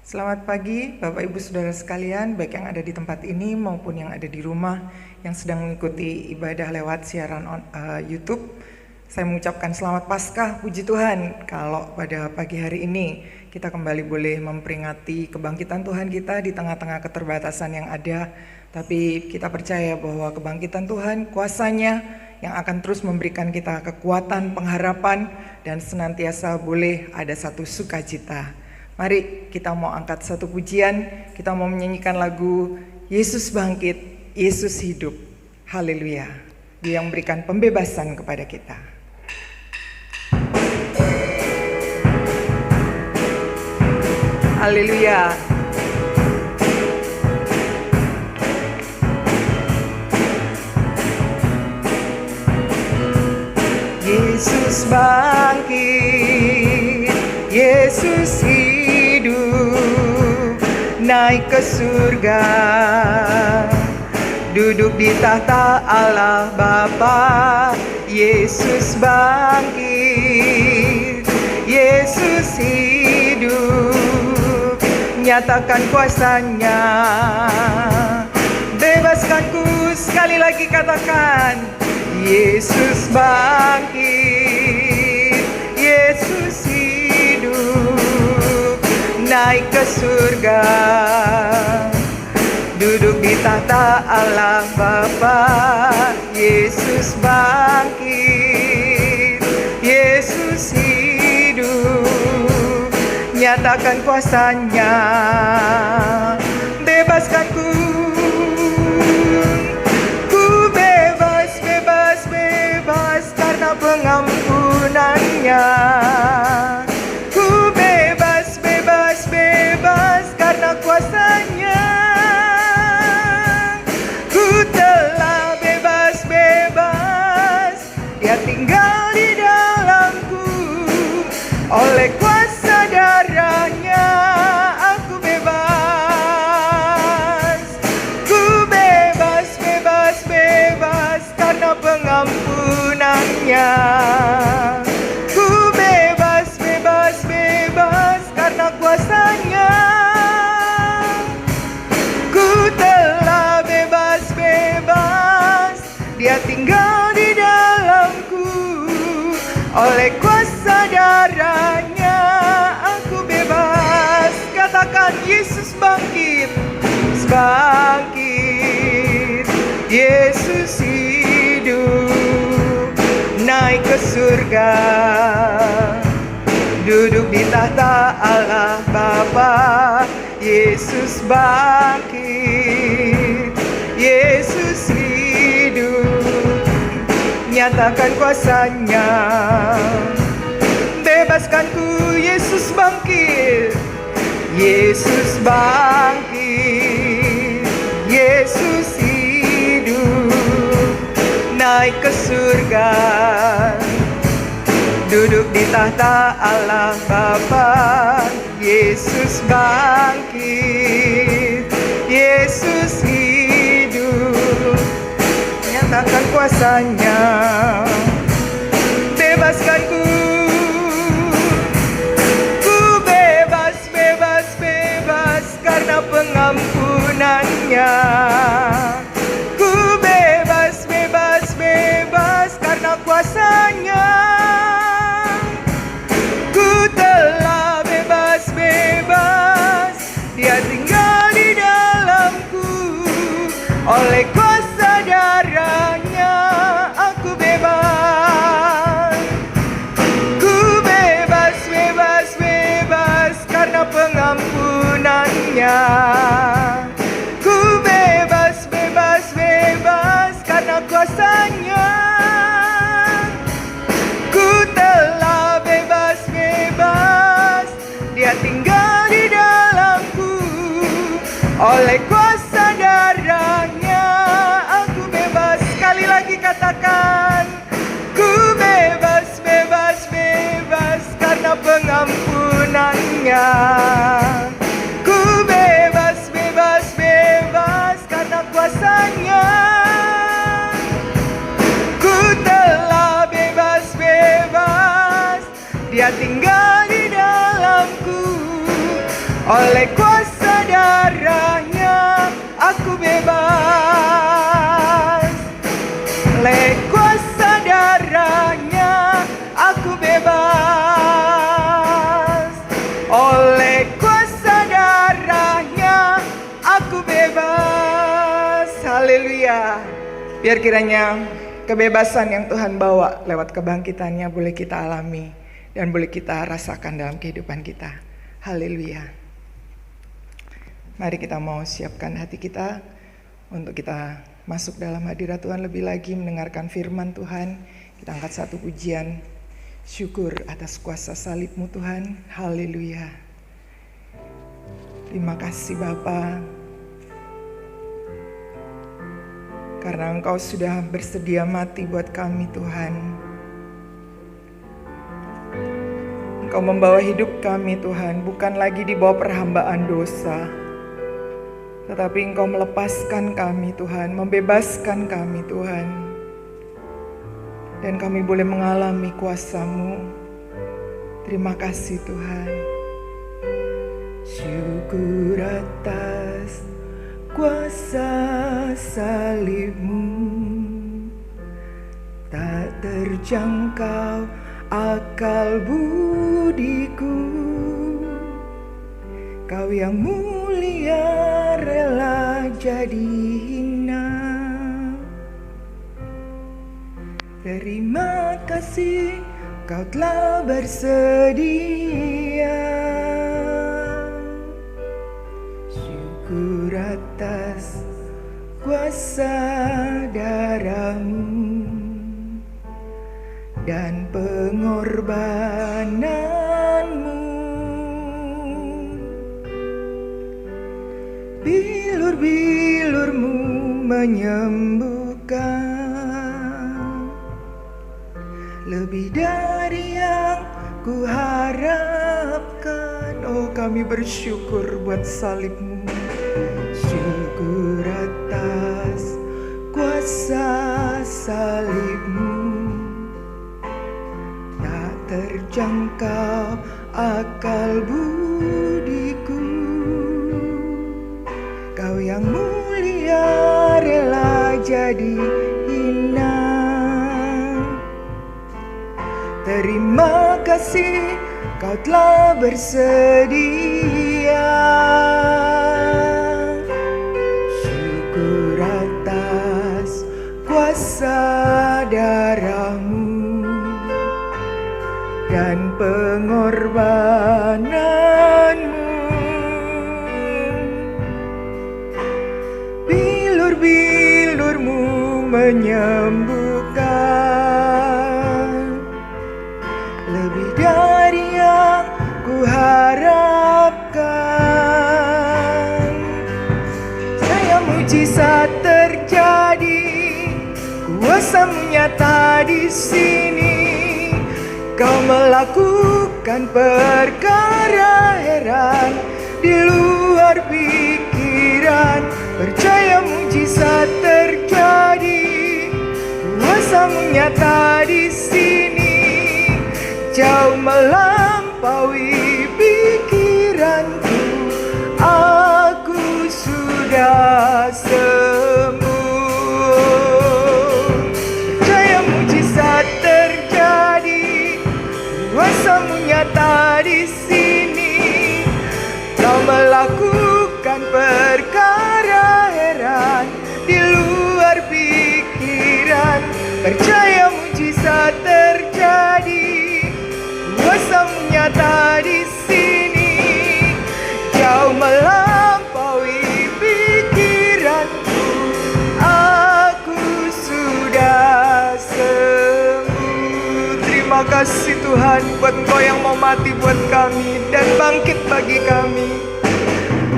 Selamat pagi Bapak Ibu Saudara sekalian, baik yang ada di tempat ini maupun yang ada di rumah yang sedang mengikuti ibadah lewat siaran YouTube. Saya mengucapkan selamat Paskah, puji Tuhan kalau pada pagi hari ini kita kembali boleh memperingati kebangkitan Tuhan kita di tengah-tengah keterbatasan yang ada. Tapi kita percaya bahwa kebangkitan Tuhan, kuasanya yang akan terus memberikan kita kekuatan, pengharapan, dan senantiasa boleh ada satu sukacita. Mari kita mau angkat satu pujian, kita mau menyanyikan lagu Yesus bangkit, Yesus hidup. Haleluya. Dia yang memberikan pembebasan kepada kita. Haleluya. Yesus bangkit, Yesus hidup, naik ke surga, duduk di tahta Allah Bapa. Yesus bangkit, Yesus hidup, nyatakan kuasanya, bebaskanku. Sekali lagi katakan, Yesus bangkit, Yesus hidup, naik ke surga, duduk di tahta Allah Bapa. Yesus bangkit, Yesus hidup, nyatakan kuasanya, bebaskanku. Ku bebas, bebas, bebas karena pengampunannya. Ku bebas, bebas, bebas karena kuasanya. Ku telah bebas, bebas, Dia tinggal di dalamku. Oleh kuasa darahnya aku bebas. Ku bebas, bebas, bebas karena pengampunannya. Ku bebas, bebas, bebas karena kuasanya. Ku telah bebas, bebas, Dia tinggal di dalamku. Oleh kuasa darahnya aku bebas. Katakan, Yesus bangkit, bangkit, Yesus hidup, naik ke surga, duduk di tahta Allah Bapa. Yesus bangkit, Yesus hidup, nyatakan kuasanya, bebaskanku. Yesus bangkit, Yesus bangkit, Yesus hidup, naik ke surga, duduk di tahta Allah Bapa. Yesus bangkit, Yesus hidup, nyatakan kuasanya, bebaskanku. Ku bebas, bebas, bebas karena pengampunannya. Ku bebas, bebas, bebas karena kuasanya. Ku telah bebas, bebas, Dia tinggal di dalamku. Oleh kuasa darahnya aku bebas. Ku bebas, bebas, bebas karena pengampunannya. Ku bebas, bebas, bebas karena kuasanya. Ku telah bebas, bebas, Dia tinggal di dalamku. Oleh kuasa darahnya aku bebas. Sekali lagi katakan, ku bebas, bebas, bebas karena pengampunannya. Ku bebas, bebas, bebas karena kuasanya. Ku telah bebas, bebas, Dia tinggal di dalamku. Oleh kuasa darahnya aku bebas. Oleh kuasa darahnya aku bebas. Oleh kuasa darahnya aku bebas. Haleluya. Biar kiranya kebebasan yang Tuhan bawa lewat kebangkitannya boleh kita alami dan boleh kita rasakan dalam kehidupan kita. Haleluya. Mari kita mau siapkan hati kita untuk kita masuk dalam hadirat Tuhan lebih lagi, mendengarkan firman Tuhan. Kita angkat satu pujian syukur atas kuasa salib-Mu Tuhan. Haleluya. Terima kasih Bapa, karena Engkau sudah bersedia mati buat kami Tuhan. Engkau membawa hidup kami Tuhan, bukan lagi di bawah perhambaan dosa, tetapi Engkau melepaskan kami Tuhan, membebaskan kami Tuhan. Dan kami boleh mengalami kuasa-Mu. Terima kasih Tuhan. Syukur atas kuasa salib-Mu, tak terjangkau akal budiku. Kau yang mulia rela jadi hina. Terima kasih Kau telah bersedia. Syukur atas kuasa darah-Mu dan pengorbanan-Mu. Bilur-bilur-Mu menyembuhkan, lebih dari yang ku harapkan. Oh, kami bersyukur buat salib-Mu. Syukur atas kuasa salib-Mu, tak terjangkau akal budiku. Kau yang mulia rela jadi hina. Terima kasih Kau telah bersedia. Syukur atas kuasa darah-Mu dan pengorbanan-Mu. Bilur-bilur-Mu menyembuhkan, lebih dari yang ku harapkan. Saya mujizat terjadi, kuasa-Mu nyata di sini. Kau melakukan perkara heran di luar pikiran. Percaya mujizat terjadi, kuasa-Mu nyata di sini. Jauh melampaui pikiranku, aku sudah sembuh. Percaya mujizat terjadi, kuasa-Mu nyata di sini. Kau melakukan perkara heran di luar pikiran. Percaya mujizat terjadi, kuasa-Mu nyata di sini. Jauh melampaui pikiranku, aku sudah sembuh. Terima kasih Tuhan buat Engkau yang mau mati buat kami dan bangkit bagi kami.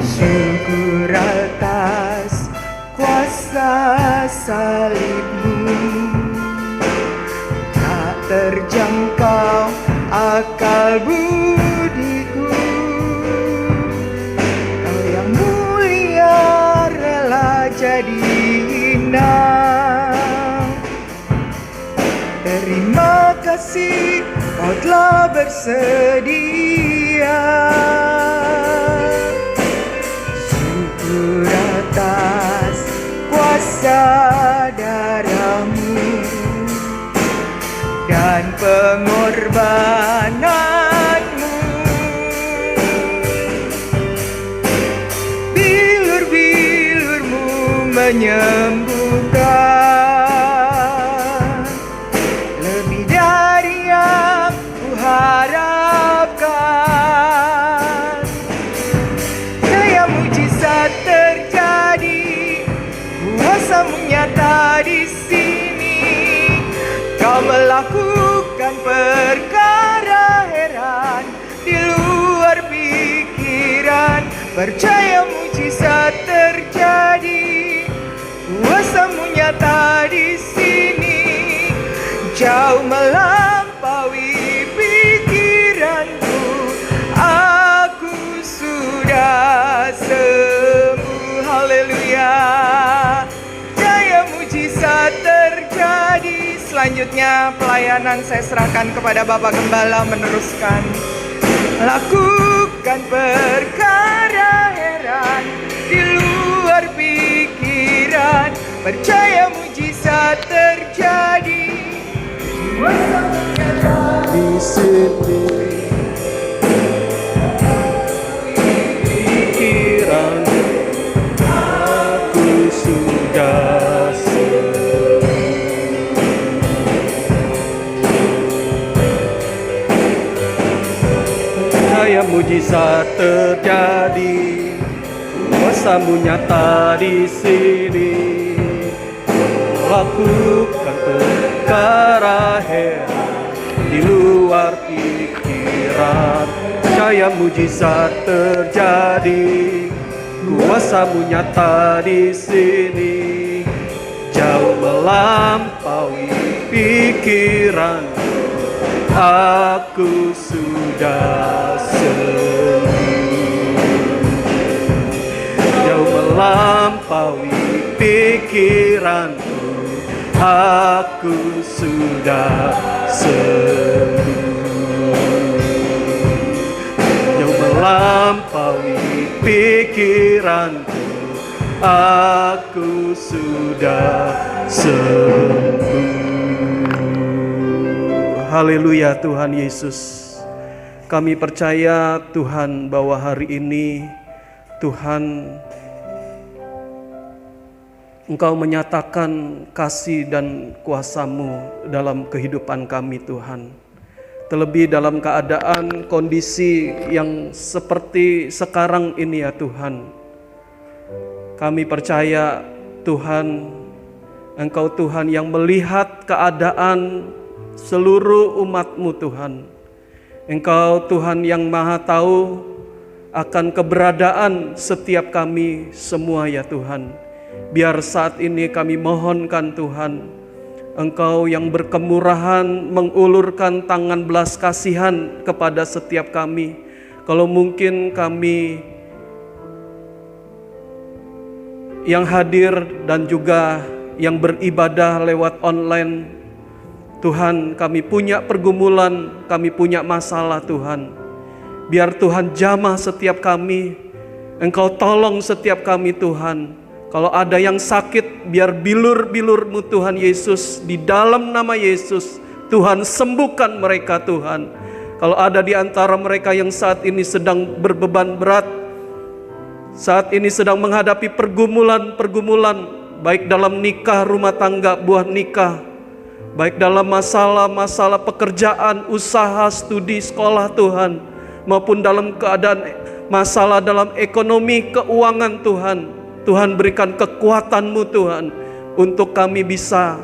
Syukur atas kuasa salib-Mu, tak terjangkau akal budiku. Kau yang mulia rela jadi hina. Terima kasih Kau telah bersedia. menyembuhkan, lebih dari yang kuharapkan. Daya mujizat terjadi, kuasa-Mu nyata di sini. Kau melakukan perkara heran di luar pikiran. Percaya mujizat terjadi, kuasa-Mu nyata di sini. Jauh melampaui pikiranku, aku sudah sembuh. Haleluya. Daya mujizat terjadi. Selanjutnya pelayanan saya serahkan kepada Bapak Gembala meneruskan. Lakukan perkara heran di luar pikiran. Percaya mujizat terjadi. Di sini pikiran aku sudah sembuh. Daya mujizat terjadi, kuasa-Mu nyata di sini. Lakukan perkara heran di luar pikiran. Percaya mujizat terjadi, kuasa-Mu nyata di sini. Jauh melampaui pikiran, aku sudah sembuh. Jauh melampaui pikiranku, aku sudah sembuh. Jauh melampaui pikiranku, aku sudah sembuh. Haleluya Tuhan Yesus. Kami percaya Tuhan bahwa hari ini Tuhan Engkau menyatakan kasih dan kuasa-Mu dalam kehidupan kami Tuhan. Terlebih dalam keadaan kondisi yang seperti sekarang ini ya Tuhan. Kami percaya Tuhan, Engkau Tuhan yang melihat keadaan seluruh umat-Mu Tuhan. Engkau Tuhan yang maha tahu akan keberadaan setiap kami semua ya Tuhan. Biar saat ini kami mohonkan Tuhan, Engkau yang berkemurahan mengulurkan tangan belas kasihan kepada setiap kami. Kalau mungkin kami yang hadir dan juga yang beribadah lewat online, Tuhan kami punya pergumulan, kami punya masalah Tuhan. Biar Tuhan jamah setiap kami, Engkau tolong setiap kami Tuhan. Kalau ada yang sakit, biar bilur-bilur-Mu Tuhan Yesus, di dalam nama Yesus, Tuhan sembuhkan mereka Tuhan. Kalau ada di antara mereka yang saat ini sedang berbeban berat, saat ini sedang menghadapi pergumulan-pergumulan, baik dalam nikah, rumah tangga, buah nikah, baik dalam masalah-masalah pekerjaan, usaha, studi, sekolah Tuhan, maupun dalam keadaan masalah dalam ekonomi, keuangan Tuhan. Tuhan berikan kekuatan-Mu Tuhan untuk kami bisa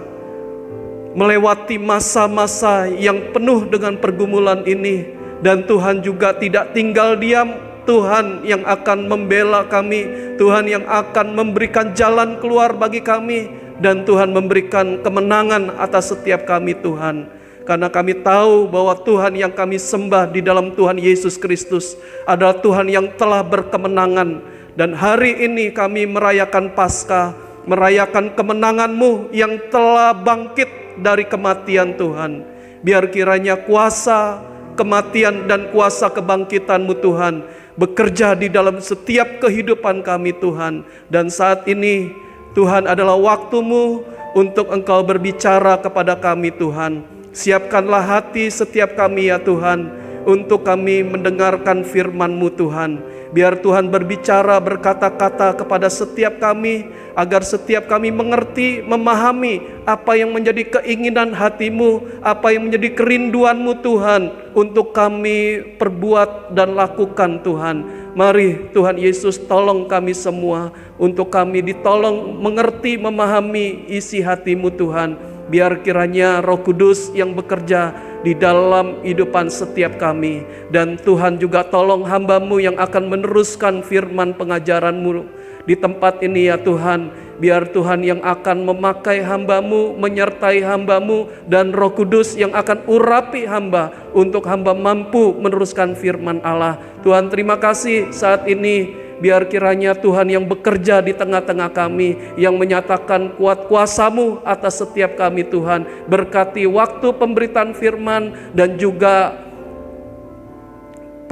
melewati masa-masa yang penuh dengan pergumulan ini. Dan Tuhan juga tidak tinggal diam, Tuhan yang akan membela kami, Tuhan yang akan memberikan jalan keluar bagi kami, dan Tuhan memberikan kemenangan atas setiap kami Tuhan. Karena kami tahu bahwa Tuhan yang kami sembah di dalam Tuhan Yesus Kristus adalah Tuhan yang telah berkemenangan. Dan hari ini kami merayakan Paskah, merayakan kemenangan-Mu yang telah bangkit dari kematian Tuhan. Biar kiranya kuasa kematian dan kuasa kebangkitan-Mu Tuhan bekerja di dalam setiap kehidupan kami Tuhan. Dan saat ini Tuhan adalah waktu-Mu untuk Engkau berbicara kepada kami Tuhan. Siapkanlah hati setiap kami ya Tuhan, untuk kami mendengarkan firman-Mu Tuhan. Biar Tuhan berbicara, berkata-kata kepada setiap kami, agar setiap kami mengerti, memahami apa yang menjadi keinginan hati-Mu, apa yang menjadi kerinduan-Mu Tuhan, untuk kami perbuat dan lakukan Tuhan. Mari Tuhan Yesus tolong kami semua, untuk kami ditolong mengerti, memahami isi hati-Mu Tuhan. Biar kiranya Roh Kudus yang bekerja di dalam kehidupan setiap kami. Dan Tuhan juga tolong hamba-Mu yang akan meneruskan firman pengajaran-Mu di tempat ini ya Tuhan. Biar Tuhan yang akan memakai hamba-Mu, menyertai hamba-Mu, dan Roh Kudus yang akan urapi hamba, untuk hamba mampu meneruskan firman Allah. Tuhan, terima kasih saat ini. Biar kiranya Tuhan yang bekerja di tengah-tengah kami, yang menyatakan kuat kuasa-Mu atas setiap kami Tuhan. Berkati waktu pemberitaan firman dan juga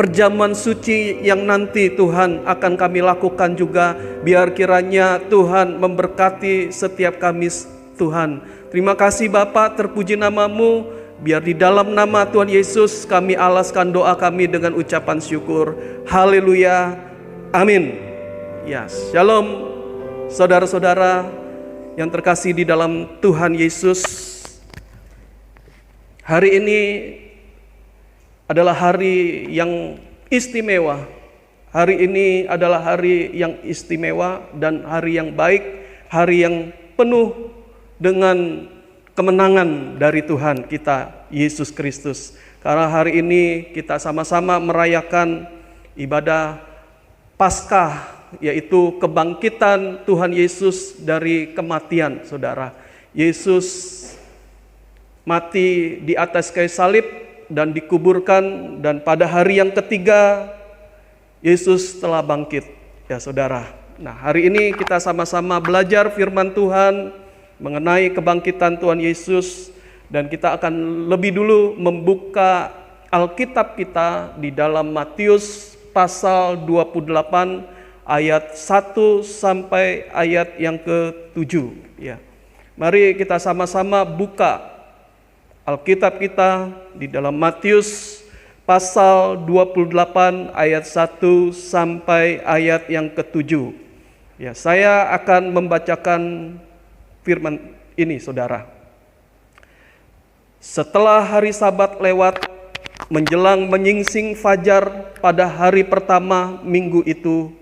perjamuan suci yang nanti Tuhan akan kami lakukan juga. Biar kiranya Tuhan memberkati setiap kami Tuhan. Terima kasih Bapa, terpuji nama-Mu. Biar di dalam nama Tuhan Yesus kami alaskan doa kami dengan ucapan syukur. Haleluya. Amin. Ya, shalom saudara-saudara yang terkasih di dalam Tuhan Yesus. Hari ini adalah hari yang istimewa. Hari ini adalah hari yang istimewa dan hari yang baik, hari yang penuh dengan kemenangan dari Tuhan kita Yesus Kristus. Karena hari ini kita sama-sama merayakan ibadah Paskah, yaitu kebangkitan Tuhan Yesus dari kematian, saudara. Yesus mati di atas kayu salib dan dikuburkan, dan pada hari yang ketiga Yesus telah bangkit, ya saudara. Nah, hari ini kita sama-sama belajar firman Tuhan mengenai kebangkitan Tuhan Yesus, dan kita akan lebih dulu membuka Alkitab kita di dalam Matius pasal 28 ayat 1 sampai ayat yang ke-7 ya. Mari kita sama-sama buka Alkitab kita di dalam Matius pasal 28 ayat 1 sampai ayat yang ke-7. Ya, saya akan membacakan firman ini, saudara. Setelah hari Sabat lewat, menjelang menyingsing fajar pada hari pertama minggu itu,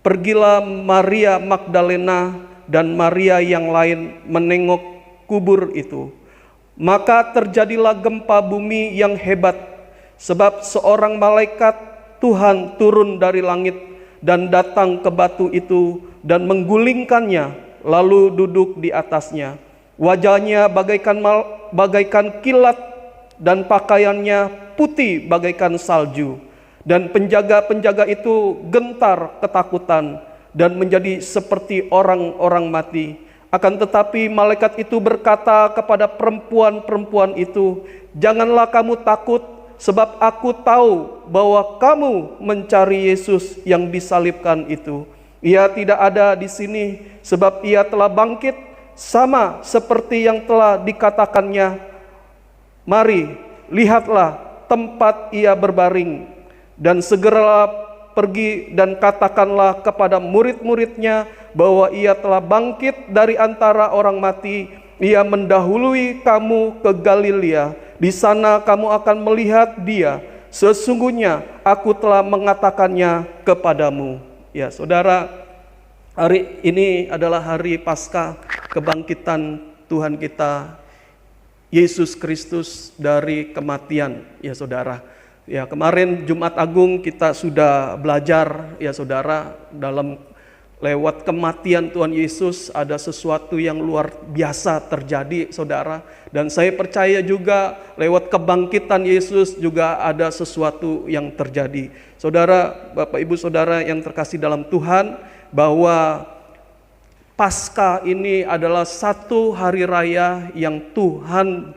pergilah Maria Magdalena dan Maria yang lain menengok kubur itu. Maka terjadilah gempa bumi yang hebat, sebab seorang malaikat Tuhan turun dari langit dan datang ke batu itu dan menggulingkannya, lalu duduk di atasnya. Wajahnya bagaikan kilat dan pakaiannya putih bagaikan salju. Dan penjaga-penjaga itu gentar ketakutan dan menjadi seperti orang-orang mati. Akan tetapi malaikat itu berkata kepada perempuan-perempuan itu, "Janganlah kamu takut, sebab aku tahu bahwa kamu mencari Yesus yang disalibkan itu. Ia tidak ada di sini, sebab ia telah bangkit, sama seperti yang telah dikatakannya. Mari, lihatlah tempat ia berbaring, dan segeralah pergi dan katakanlah kepada murid-muridnya bahwa ia telah bangkit dari antara orang mati. Ia mendahului kamu ke Galilea. Di sana kamu akan melihat dia. Sesungguhnya aku telah mengatakannya kepadamu." Ya, saudara, hari ini adalah hari Paskah, kebangkitan Tuhan kita Yesus Kristus dari kematian, ya saudara. Ya, kemarin Jumat Agung kita sudah belajar, ya saudara, dalam lewat kematian Tuhan Yesus ada sesuatu yang luar biasa terjadi, saudara. Dan saya percaya juga lewat kebangkitan Yesus juga ada sesuatu yang terjadi. Saudara, Bapak Ibu Saudara yang terkasih dalam Tuhan, bahwa Paskah ini adalah satu hari raya yang Tuhan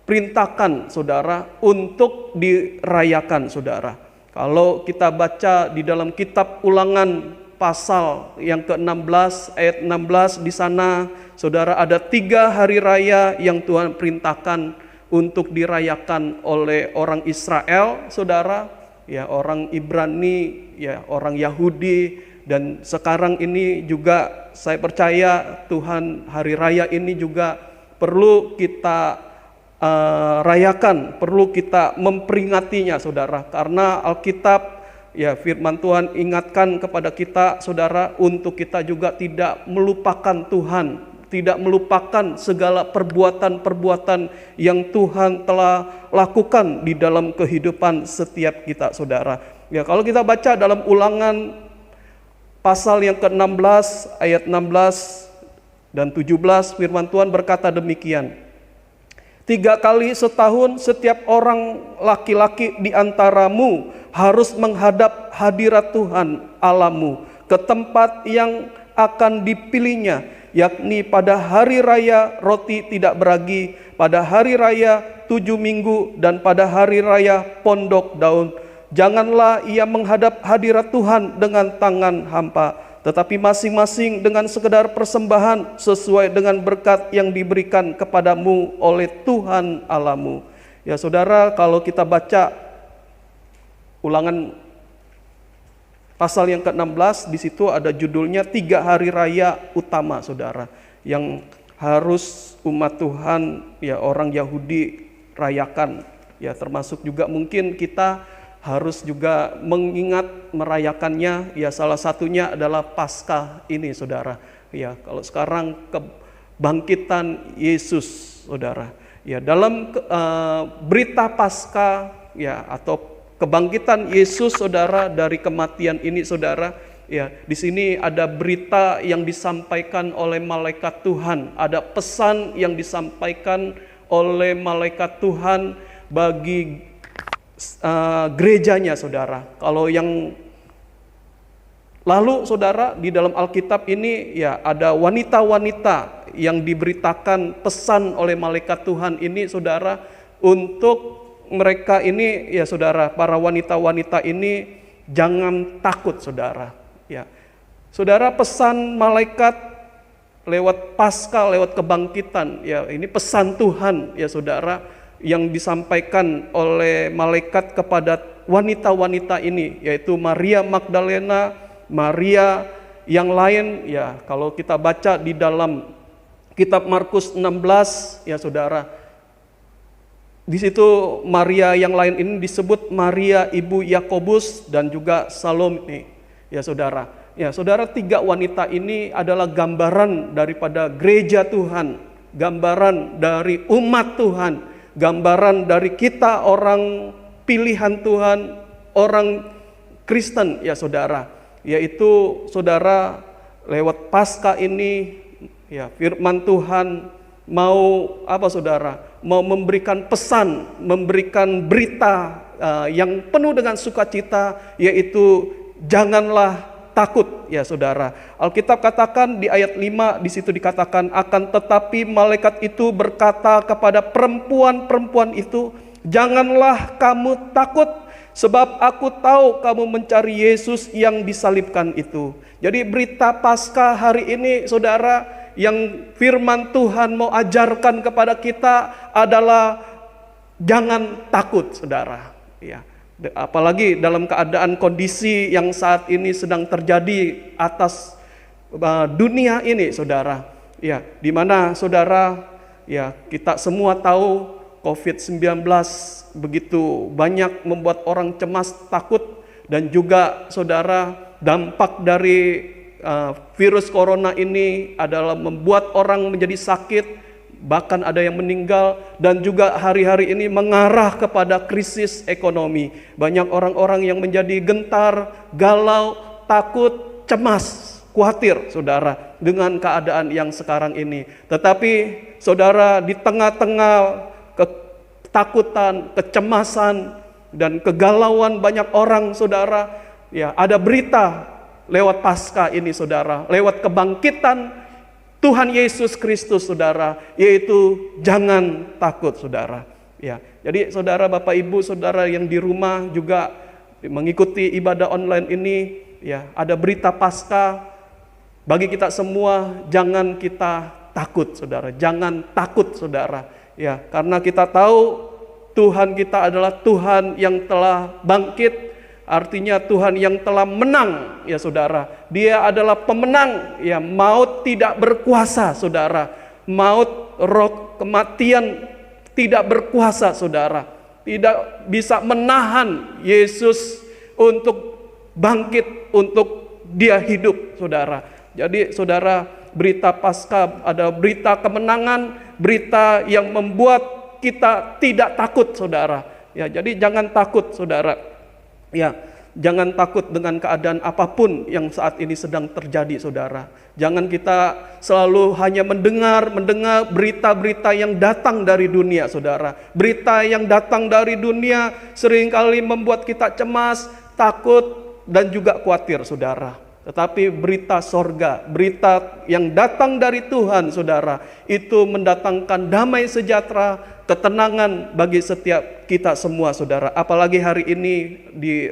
perintahkan, saudara, untuk dirayakan, saudara. Kalau kita baca di dalam kitab Ulangan pasal yang ke-16 ayat 16, di sana, saudara, ada 3 hari raya yang Tuhan perintahkan untuk dirayakan oleh orang Israel, saudara, ya orang Ibrani, ya orang Yahudi, dan sekarang ini juga saya percaya Tuhan hari raya ini juga perlu kita rayakan, perlu kita memperingatinya, saudara, karena Alkitab, ya firman Tuhan ingatkan kepada kita, saudara, untuk kita juga tidak melupakan Tuhan, tidak melupakan segala perbuatan-perbuatan yang Tuhan telah lakukan di dalam kehidupan setiap kita, saudara. Ya, kalau kita baca dalam Ulangan pasal yang ke-16 ayat 16 dan 17, firman Tuhan berkata demikian. 3 kali setahun setiap orang laki-laki di antaramu harus menghadap hadirat Tuhan Allahmu ke tempat yang akan dipilihnya, yakni pada hari raya roti tidak beragi, pada hari raya 7 minggu, dan pada hari raya pondok daun. Janganlah ia menghadap hadirat Tuhan dengan tangan hampa, tetapi masing-masing dengan sekedar persembahan sesuai dengan berkat yang diberikan kepadamu oleh Tuhan Allahmu. Ya saudara, kalau kita baca Ulangan pasal yang ke-16, di situ ada judulnya 3 hari raya utama, saudara, yang harus umat Tuhan, ya orang Yahudi rayakan. Ya termasuk juga mungkin kita harus juga mengingat merayakannya. Ya salah satunya adalah Paskah ini, saudara. Ya kalau sekarang kebangkitan Yesus, saudara. Ya dalam berita Paskah, ya atau kebangkitan Yesus, saudara, dari kematian ini, saudara, ya di sini ada berita yang disampaikan oleh malaikat Tuhan, ada pesan yang disampaikan oleh malaikat Tuhan bagi gerejanya, saudara. Kalau yang lalu, saudara, di dalam Alkitab ini ya ada wanita-wanita yang diberitakan pesan oleh malaikat Tuhan ini, saudara, untuk mereka ini, ya saudara, para wanita-wanita ini jangan takut, saudara. Ya, saudara, pesan malaikat lewat Paskah, lewat kebangkitan, ya ini pesan Tuhan, ya saudara, yang disampaikan oleh malaikat kepada wanita-wanita ini, yaitu Maria Magdalena, Maria yang lain. Ya kalau kita baca di dalam kitab Markus 16, ya saudara, di situ Maria yang lain ini disebut Maria ibu Yakobus dan juga Salome. Ya saudara, 3 wanita ini adalah gambaran daripada gereja Tuhan, gambaran dari umat Tuhan, gambaran dari kita orang pilihan Tuhan, orang Kristen, ya saudara. Yaitu saudara, lewat Paskah ini, ya firman Tuhan mau apa, saudara? Mau memberikan pesan, memberikan berita yang penuh dengan sukacita, yaitu janganlah takut, ya saudara. Alkitab katakan di ayat 5, di situ dikatakan, akan tetapi malaikat itu berkata kepada perempuan-perempuan itu, janganlah kamu takut, sebab aku tahu kamu mencari Yesus yang disalibkan itu. Jadi berita Paskah hari ini, saudara, yang firman Tuhan mau ajarkan kepada kita adalah jangan takut, saudara. Ya, apalagi dalam keadaan kondisi yang saat ini sedang terjadi atas dunia ini, saudara. Ya, di mana saudara, ya kita semua tahu COVID-19 begitu banyak membuat orang cemas, takut, dan juga saudara, dampak dari virus corona ini adalah membuat orang menjadi sakit, bahkan ada yang meninggal, dan juga hari-hari ini mengarah kepada krisis ekonomi. Banyak orang-orang yang menjadi gentar, galau, takut, cemas, khawatir, saudara, dengan keadaan yang sekarang ini. Tetapi saudara, di tengah-tengah ketakutan, kecemasan, dan kegalauan banyak orang, saudara, ya ada berita lewat Paskah ini, saudara, lewat kebangkitan Tuhan Yesus Kristus, saudara, yaitu jangan takut, saudara. Ya, jadi saudara, Bapak Ibu, saudara yang di rumah juga mengikuti ibadah online ini, ya ada berita Paskah bagi kita semua. Jangan kita takut, saudara, jangan takut, saudara. Ya, karena kita tahu Tuhan kita adalah Tuhan yang telah bangkit, artinya Tuhan yang telah menang, ya saudara. Dia adalah pemenang, ya, maut tidak berkuasa, saudara. Maut, roh kematian tidak berkuasa, saudara. Tidak bisa menahan Yesus untuk bangkit, untuk dia hidup, saudara. Jadi saudara, berita Paskah ada berita kemenangan, berita yang membuat kita tidak takut, saudara. Ya, jadi jangan takut, saudara. Ya, jangan takut dengan keadaan apapun yang saat ini sedang terjadi, saudara. Jangan kita selalu hanya mendengar berita-berita yang datang dari dunia, saudara. Berita yang datang dari dunia seringkali membuat kita cemas, takut, dan juga khawatir, saudara. Tetapi berita sorga, berita yang datang dari Tuhan, saudara, itu mendatangkan damai sejahtera, ketenangan bagi setiap kita semua, saudara. Apalagi hari ini di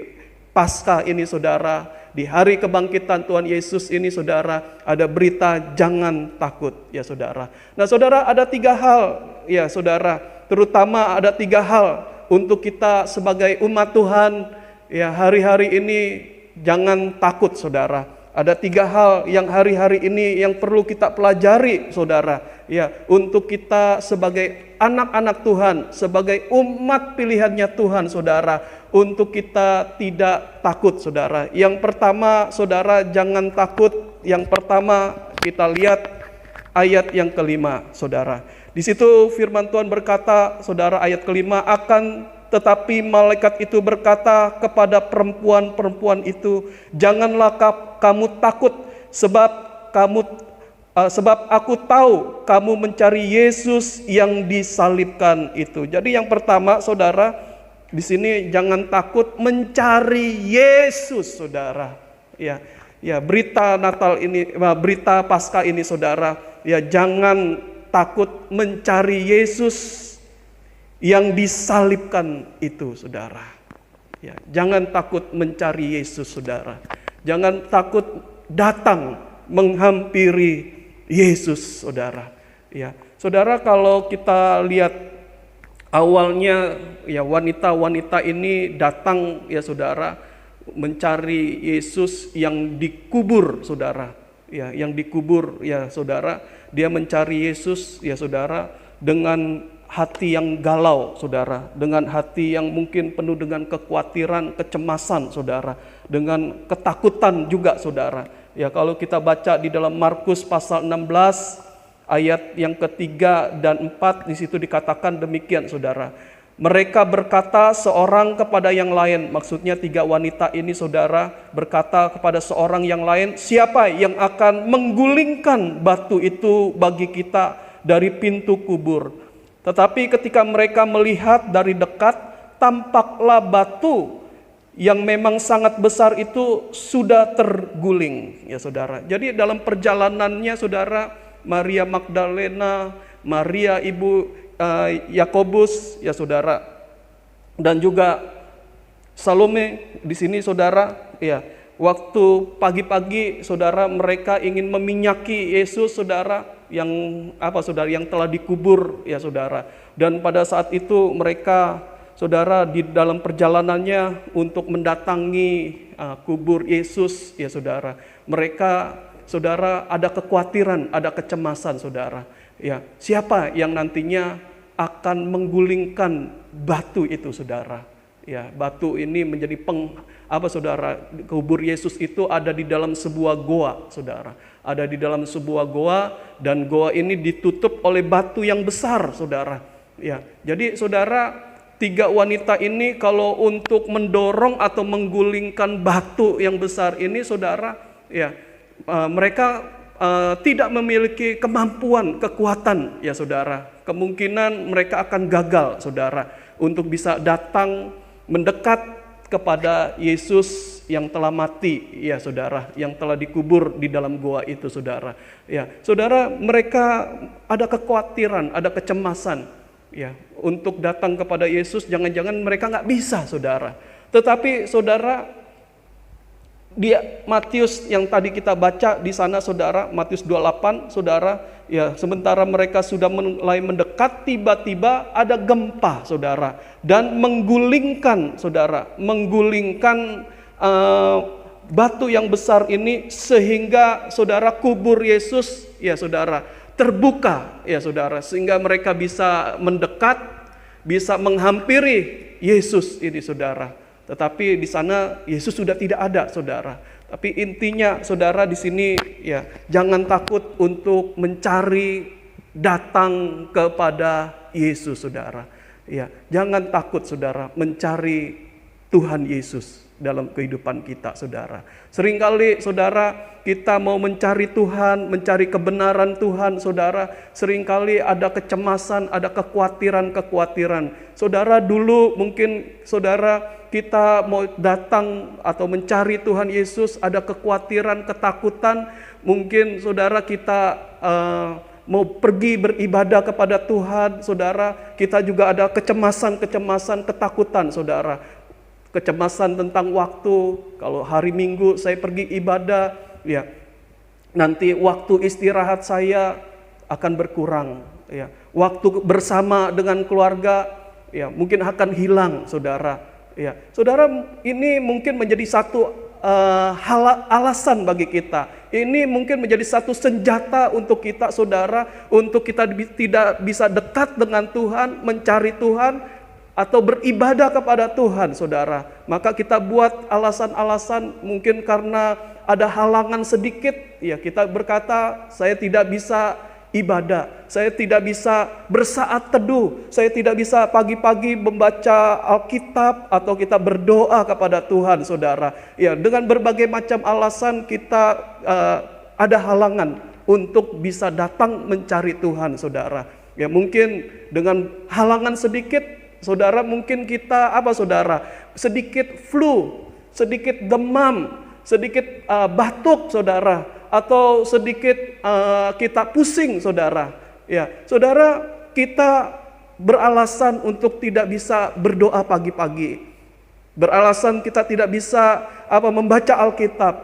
Paskah ini, saudara, di hari kebangkitan Tuhan Yesus ini, saudara, ada berita jangan takut, ya saudara. Nah saudara, ada 3 hal, ya saudara, terutama ada 3 hal untuk kita sebagai umat Tuhan, ya hari-hari ini jangan takut, saudara. Ada 3 hal yang hari-hari ini yang perlu kita pelajari, saudara. Ya, untuk kita sebagai anak-anak Tuhan, sebagai umat pilihannya Tuhan, saudara, untuk kita tidak takut, saudara. Yang pertama, saudara, jangan takut. Yang pertama, kita lihat ayat yang kelima, saudara. Di situ firman Tuhan berkata, saudara, ayat kelima, tetapi malaikat itu berkata kepada perempuan-perempuan itu, janganlah kamu takut, sebab aku tahu kamu mencari Yesus yang disalibkan itu. Jadi yang pertama, saudara, di sini jangan takut mencari Yesus, saudara. Ya, berita Natal ini, berita Paskah ini, saudara, ya jangan takut mencari Yesus yang disalibkan itu, saudara. Ya, jangan takut mencari Yesus, saudara. Jangan takut datang menghampiri Yesus, saudara. Ya, saudara, kalau kita lihat awalnya, ya wanita-wanita ini datang, ya saudara, mencari Yesus yang dikubur, saudara. Ya, yang dikubur, ya saudara. Dia mencari Yesus, ya saudara, dengan hati yang galau, saudara, dengan hati yang mungkin penuh dengan kekhawatiran, kecemasan, saudara, dengan ketakutan juga, saudara. Ya, kalau kita baca di dalam Markus pasal 16 ayat yang ketiga dan 4, di situ dikatakan demikian, saudara. Mereka berkata seorang kepada yang lain, maksudnya 3 wanita ini, saudara, berkata kepada seorang yang lain, siapa yang akan menggulingkan batu itu bagi kita dari pintu kubur? Tetapi ketika mereka melihat dari dekat, tampaklah batu yang memang sangat besar itu sudah terguling, ya saudara. Jadi dalam perjalanannya, saudara, Maria Magdalena, Maria ibu Yakobus, ya saudara, dan juga Salome di sini, saudara, ya, waktu pagi-pagi, saudara, mereka ingin meminyaki Yesus, saudara, yang saudara, yang telah dikubur, ya saudara. Dan pada saat itu mereka, saudara, di dalam perjalanannya untuk mendatangi kubur Yesus, ya saudara, mereka, saudara, ada kekhawatiran, ada kecemasan, saudara. Ya, siapa yang nantinya akan menggulingkan batu itu, saudara? Ya, batu ini menjadi saudara, kubur Yesus itu ada di dalam sebuah goa, saudara. Ada di dalam sebuah goa, dan goa ini ditutup oleh batu yang besar, saudara. Ya, jadi saudara, 3 wanita ini kalau untuk mendorong atau menggulingkan batu yang besar ini, saudara, ya, mereka tidak memiliki kemampuan, kekuatan, ya saudara. Kemungkinan mereka akan gagal, saudara, untuk bisa datang mendekat kepada Yesus yang telah mati, ya saudara, yang telah dikubur di dalam goa itu, saudara. Ya, saudara, mereka ada kekhawatiran, ada kecemasan, ya, untuk datang kepada Yesus. Jangan-jangan mereka nggak bisa, saudara. Tetapi, saudara, di Matius yang tadi kita baca di sana, saudara, Matius 28, saudara, Ya, sementara mereka sudah mulai mendekat, tiba-tiba ada gempa, saudara, dan menggulingkan, saudara, batu yang besar ini sehingga, saudara, kubur Yesus, ya saudara, terbuka, ya saudara, sehingga mereka bisa mendekat, bisa menghampiri Yesus ini, saudara. Tetapi di sana Yesus sudah tidak ada, saudara. Tapi intinya, saudara, di sini ya, jangan takut untuk mencari datang kepada Yesus, saudara. Ya, jangan takut, saudara, mencari Tuhan Yesus dalam kehidupan kita, saudara. Seringkali, saudara, kita mau mencari Tuhan, mencari kebenaran Tuhan, saudara. Seringkali ada kecemasan, ada kekhawatiran. Saudara, dulu mungkin saudara kita mau datang atau mencari Tuhan Yesus, ada kekhawatiran, ketakutan. Mungkin saudara kita mau pergi beribadah kepada Tuhan, saudara. Kita juga ada kecemasan, ketakutan, saudara. Kecemasan tentang waktu, kalau hari Minggu saya pergi ibadah, ya nanti waktu istirahat saya akan berkurang, ya. Waktu bersama dengan keluarga, ya mungkin akan hilang, saudara. Ya, saudara, ini mungkin menjadi satu alasan bagi kita. Ini mungkin menjadi satu senjata untuk kita, saudara, untuk kita tidak bisa dekat dengan Tuhan, mencari Tuhan, atau beribadah kepada Tuhan, saudara. Maka kita buat alasan-alasan, mungkin karena ada halangan sedikit, ya kita berkata, saya tidak bisa ibadah, saya tidak bisa bersaat teduh, saya tidak bisa pagi-pagi membaca Alkitab atau kita berdoa kepada Tuhan, saudara. Ya, dengan berbagai macam alasan kita ada halangan untuk bisa datang mencari Tuhan, saudara. Ya, mungkin dengan halangan sedikit, saudara, mungkin kita saudara, sedikit flu, sedikit demam, sedikit batuk, saudara, atau sedikit kita pusing, saudara. Ya, saudara, kita beralasan untuk tidak bisa berdoa pagi-pagi, beralasan kita tidak bisa membaca Alkitab,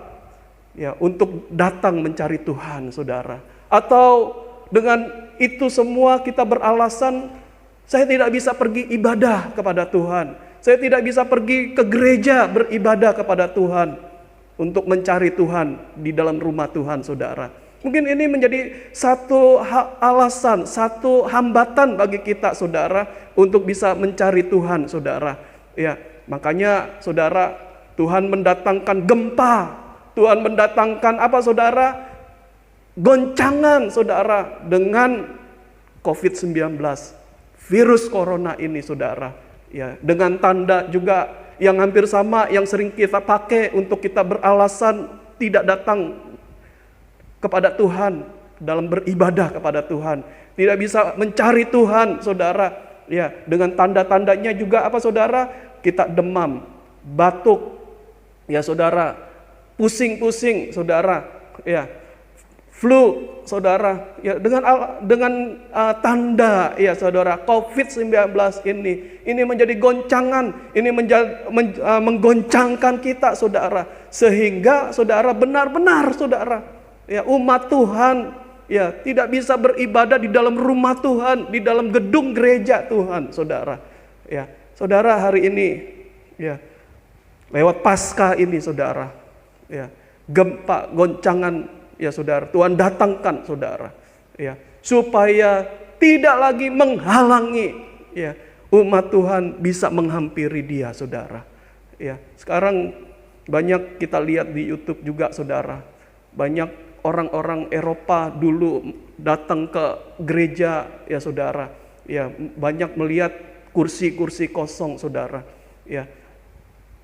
ya, untuk datang mencari Tuhan, saudara. Atau dengan itu semua kita beralasan, saya tidak bisa pergi ibadah kepada Tuhan, saya tidak bisa pergi ke gereja beribadah kepada Tuhan, untuk mencari Tuhan di dalam rumah Tuhan, saudara. Mungkin ini menjadi satu alasan, satu hambatan bagi kita, saudara, untuk bisa mencari Tuhan, saudara. Ya, makanya, saudara, Tuhan mendatangkan gempa, Tuhan mendatangkan saudara, goncangan, saudara, dengan COVID-19, virus corona ini, saudara. Ya, dengan tanda juga yang hampir sama yang sering kita pakai untuk kita beralasan tidak datang kepada Tuhan, dalam beribadah kepada Tuhan, tidak bisa mencari Tuhan, saudara. Ya, dengan tanda-tandanya juga saudara? Kita demam, batuk, ya saudara, pusing-pusing, saudara, ya, flu, saudara, ya, dengan tanda, ya saudara, COVID-19 ini menjadi goncangan, ini menggoncangkan kita, saudara, sehingga saudara benar-benar, saudara, ya, umat Tuhan, ya, tidak bisa beribadah di dalam rumah Tuhan, di dalam gedung gereja Tuhan, saudara. Ya, saudara, hari ini, ya, lewat Paskah ini, saudara, ya, gempa, goncangan, ya saudara, Tuhan datangkan, saudara, ya, supaya tidak lagi menghalangi, ya, umat Tuhan bisa menghampiri Dia, saudara. Ya, sekarang banyak kita lihat di YouTube juga, saudara, banyak orang-orang Eropa dulu datang ke gereja, ya saudara, ya, banyak melihat kursi-kursi kosong, saudara, ya,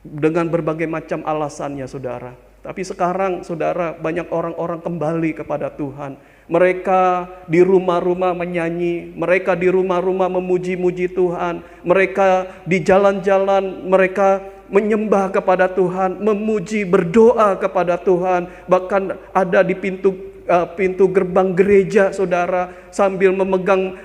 dengan berbagai macam alasannya, saudara. Tapi sekarang, saudara, banyak orang-orang kembali kepada Tuhan. Mereka di rumah-rumah menyanyi, mereka di rumah-rumah memuji-muji Tuhan, mereka di jalan-jalan, mereka menyembah kepada Tuhan, memuji, berdoa kepada Tuhan. Bahkan ada di pintu gerbang gereja, saudara, sambil memegang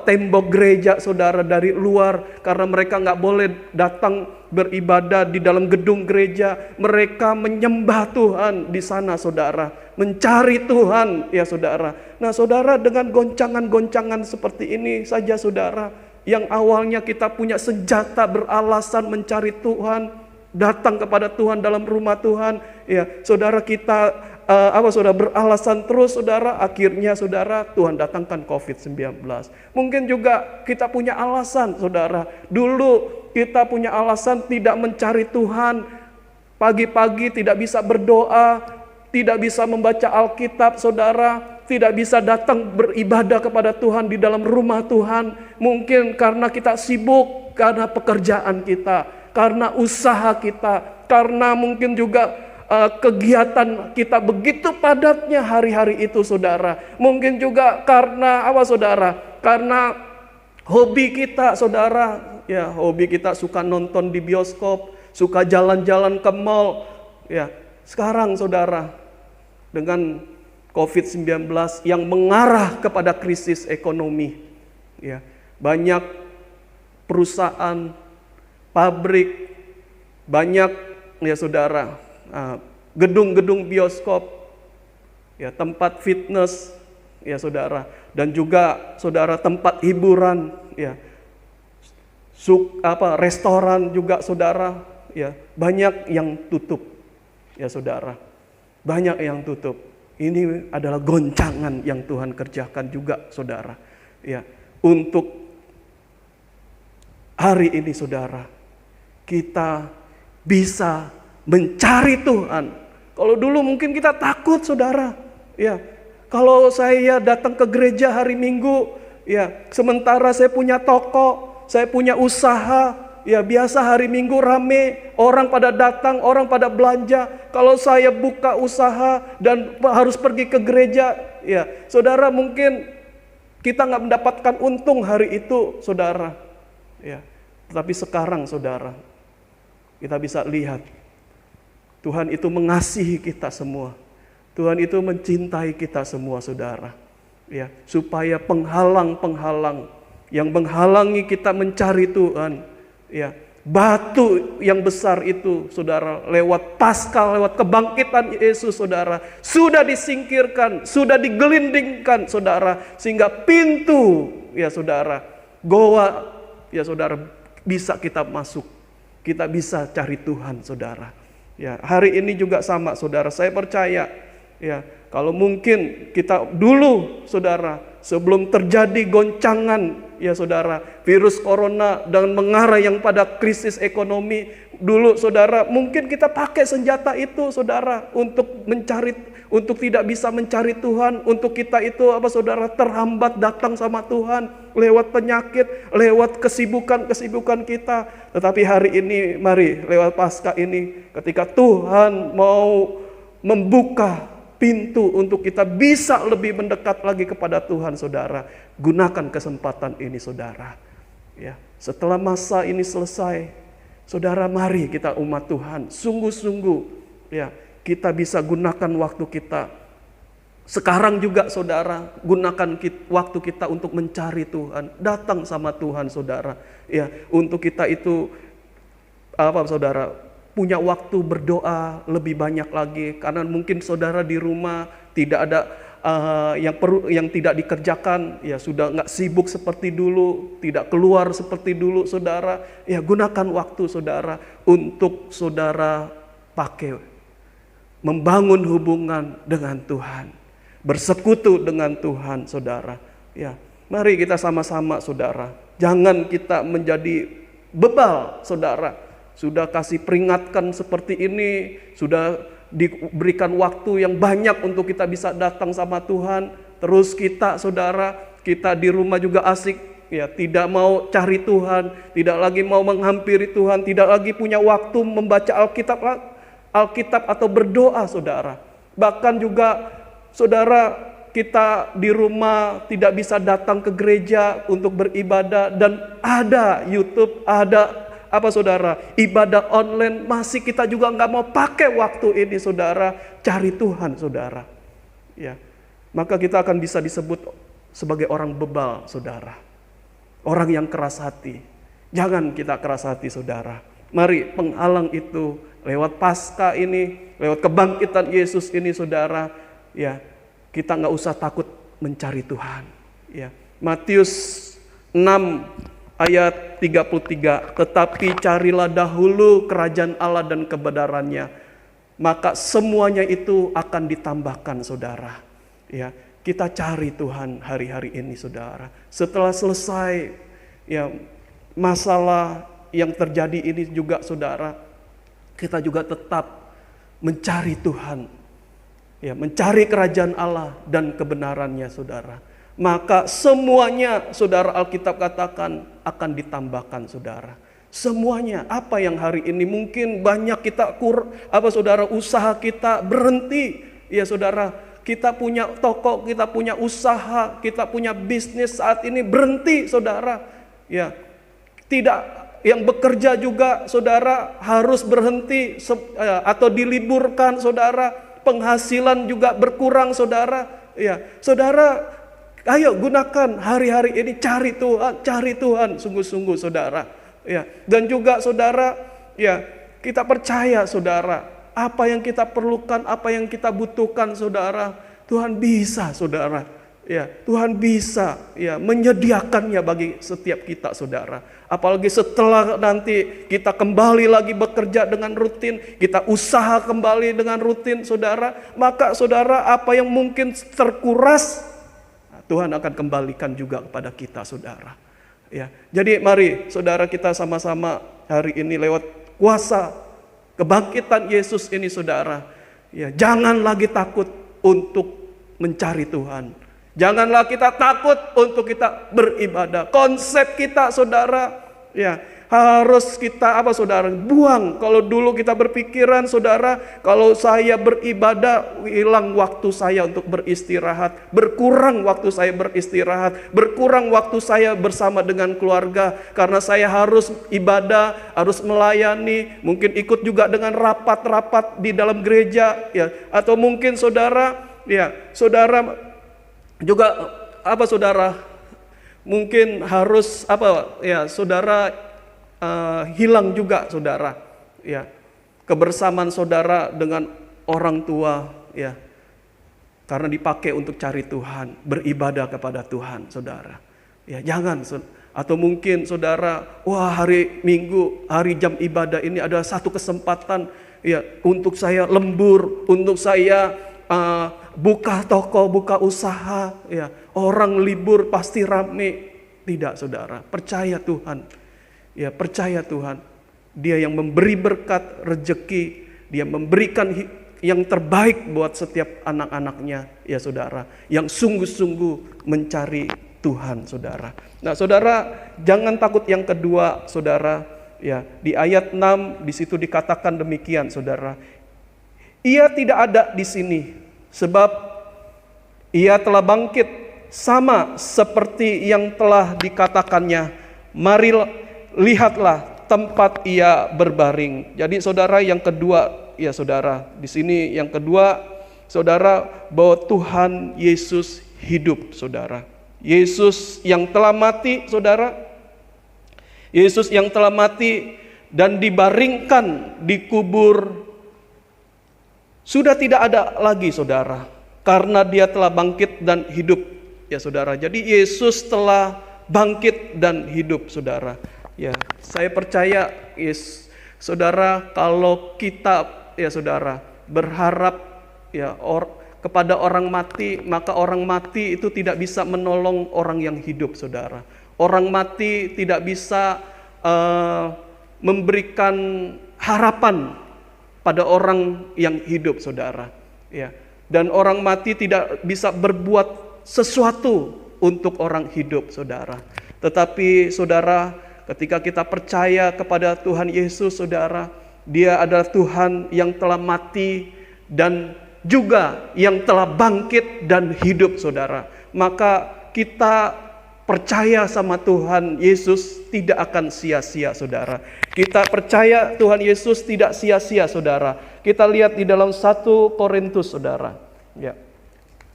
tembok gereja, saudara, dari luar, karena mereka nggak boleh datang beribadah di dalam gedung gereja, mereka menyembah Tuhan di sana saudara, mencari Tuhan ya saudara. Nah saudara, dengan goncangan-goncangan seperti ini saja saudara, yang awalnya kita punya senjata beralasan mencari Tuhan, datang kepada Tuhan dalam rumah Tuhan, ya saudara, kita saudara beralasan terus saudara, akhirnya saudara Tuhan datangkan COVID-19. Mungkin juga kita punya alasan saudara, dulu kita punya alasan tidak mencari Tuhan, pagi-pagi tidak bisa berdoa, tidak bisa membaca Alkitab saudara, tidak bisa datang beribadah kepada Tuhan di dalam rumah Tuhan. Mungkin karena kita sibuk, karena pekerjaan kita, karena usaha kita, karena mungkin juga kegiatan kita begitu padatnya hari-hari itu saudara. Mungkin juga karena apa saudara? Karena hobi kita saudara, ya hobi kita suka nonton di bioskop, suka jalan-jalan ke mall. Ya, sekarang saudara, dengan COVID-19 yang mengarah kepada krisis ekonomi, ya banyak perusahaan, pabrik, banyak ya saudara, gedung-gedung bioskop, ya tempat fitness, ya saudara, dan juga saudara tempat hiburan, ya restoran juga saudara, ya banyak yang tutup, ya saudara, banyak yang tutup. Ini adalah goncangan yang Tuhan kerjakan juga saudara, ya untuk hari ini saudara, kita bisa mencari Tuhan. Kalau dulu mungkin kita takut saudara, ya kalau saya datang ke gereja hari Minggu, ya sementara saya punya toko, saya punya usaha, ya biasa hari Minggu rame, orang pada datang, orang pada belanja. Kalau saya buka usaha dan harus pergi ke gereja, ya saudara, mungkin kita nggak mendapatkan untung hari itu saudara, ya. Tetapi sekarang saudara, kita bisa lihat Tuhan itu mengasihi kita semua. Tuhan itu mencintai kita semua saudara. Ya, supaya penghalang-penghalang yang menghalangi kita mencari Tuhan, ya, batu yang besar itu saudara, lewat Paskah, lewat kebangkitan Yesus saudara, sudah disingkirkan, sudah digelindingkan saudara, sehingga pintu ya saudara, goa ya saudara, bisa kita masuk. Kita bisa cari Tuhan saudara. Ya, hari ini juga sama saudara, saya percaya ya, kalau mungkin kita dulu saudara, sebelum terjadi goncangan ya saudara, virus corona dan mengarah yang pada krisis ekonomi, dulu saudara mungkin kita pakai senjata itu saudara untuk mencari, untuk tidak bisa mencari Tuhan, untuk kita itu apa saudara, terhambat datang sama Tuhan lewat penyakit, lewat kesibukan kita. Tetapi hari ini mari lewat Paskah ini, ketika Tuhan mau membuka pintu untuk kita bisa lebih mendekat lagi kepada Tuhan saudara, gunakan kesempatan ini saudara. Ya, setelah masa ini selesai, saudara, mari kita umat Tuhan sungguh-sungguh ya, kita bisa gunakan waktu kita sekarang juga saudara, gunakan waktu kita untuk mencari Tuhan, datang sama Tuhan saudara, ya, untuk kita itu apa saudara, punya waktu berdoa lebih banyak lagi, karena mungkin saudara di rumah tidak ada yang tidak dikerjakan, ya sudah nggak sibuk seperti dulu, tidak keluar seperti dulu saudara, ya gunakan waktu saudara untuk saudara pakai membangun hubungan dengan Tuhan, bersekutu dengan Tuhan saudara. Ya, mari kita sama-sama saudara, jangan kita menjadi bebal saudara. Sudah kasih peringatkan seperti ini, sudah diberikan waktu yang banyak untuk kita bisa datang sama Tuhan. Terus kita saudara, kita di rumah juga asik ya, tidak mau cari Tuhan, tidak lagi mau menghampiri Tuhan, tidak lagi punya waktu membaca Alkitab atau berdoa saudara. Bahkan juga saudara, kita di rumah tidak bisa datang ke gereja untuk beribadah, dan ada YouTube, ada apa saudara, ibadah online, masih kita juga nggak mau pakai waktu ini saudara, cari Tuhan saudara. Ya, maka kita akan bisa disebut sebagai orang bebal saudara, orang yang keras hati. Jangan kita keras hati saudara. Mari penghalang itu lewat Paskah ini, lewat kebangkitan Yesus ini saudara, ya kita nggak usah takut mencari Tuhan. Ya, Matius 6 ayat 33, tetapi carilah dahulu kerajaan Allah dan kebenarannya, maka semuanya itu akan ditambahkan saudara. Ya, kita cari Tuhan hari-hari ini saudara. Setelah selesai ya masalah yang terjadi ini juga saudara, kita juga tetap mencari Tuhan. Ya, mencari kerajaan Allah dan kebenarannya saudara. Maka semuanya saudara, Alkitab katakan akan ditambahkan saudara. Semuanya, apa yang hari ini mungkin banyak kita saudara, usaha kita berhenti. Ya saudara, kita punya toko, kita punya usaha, kita punya bisnis saat ini berhenti saudara. Ya, tidak, yang bekerja juga saudara harus berhenti atau diliburkan saudara. Penghasilan juga berkurang saudara. Ya, saudara, ayo gunakan hari-hari ini cari Tuhan sungguh-sungguh saudara. Ya, dan juga saudara, ya kita percaya saudara, apa yang kita perlukan, apa yang kita butuhkan saudara, Tuhan bisa saudara. Ya, Tuhan bisa ya menyediakannya bagi setiap kita saudara. Apalagi setelah nanti kita kembali lagi bekerja dengan rutin, kita usaha kembali dengan rutin saudara, maka saudara apa yang mungkin terkuras, Tuhan akan kembalikan juga kepada kita saudara. Ya, jadi mari saudara kita sama-sama hari ini lewat kuasa kebangkitan Yesus ini saudara, ya jangan lagi takut untuk mencari Tuhan. Janganlah kita takut untuk kita beribadah. Konsep kita saudara, ya harus kita saudara buang. Kalau dulu kita berpikiran saudara, kalau saya beribadah hilang waktu saya untuk beristirahat, berkurang waktu saya beristirahat, berkurang waktu saya bersama dengan keluarga karena saya harus ibadah, harus melayani, mungkin ikut juga dengan rapat-rapat di dalam gereja, ya atau mungkin saudara, ya saudara juga saudara mungkin harus saudara hilang juga saudara, ya kebersamaan saudara dengan orang tua, ya karena dipakai untuk cari Tuhan, beribadah kepada Tuhan saudara. Ya jangan, atau mungkin saudara, wah hari Minggu, hari jam ibadah ini ada satu kesempatan ya untuk saya lembur, untuk saya buka toko, buka usaha, ya orang libur pasti rame. Tidak saudara, percaya Tuhan. Ya percaya Tuhan, Dia yang memberi berkat rezeki, Dia memberikan yang terbaik buat setiap anak-anaknya ya saudara, yang sungguh-sungguh mencari Tuhan saudara. Nah saudara, jangan takut yang kedua saudara, ya di ayat 6 di situ dikatakan demikian saudara. Ia tidak ada di sini sebab Ia telah bangkit sama seperti yang telah dikatakannya. Mari lihatlah tempat Ia berbaring. Jadi saudara yang kedua ya saudara, di sini yang kedua saudara, bahwa Tuhan Yesus hidup saudara. Yesus yang telah mati saudara, Yesus yang telah mati dan dibaringkan di kubur sudah tidak ada lagi saudara, karena Dia telah bangkit dan hidup ya saudara. Jadi Yesus telah bangkit dan hidup saudara. Ya, saya percaya saudara, kalau kita ya saudara berharap ya kepada orang mati, maka orang mati itu tidak bisa menolong orang yang hidup saudara. Orang mati tidak bisa memberikan harapan pada orang yang hidup saudara. Ya, dan orang mati tidak bisa berbuat sesuatu untuk orang hidup saudara. Tetapi saudara, ketika kita percaya kepada Tuhan Yesus saudara, Dia adalah Tuhan yang telah mati dan juga yang telah bangkit dan hidup saudara. Maka kita percaya sama Tuhan Yesus tidak akan sia-sia saudara. Kita percaya Tuhan Yesus tidak sia-sia saudara. Kita lihat di dalam 1 Korintus saudara. Ya.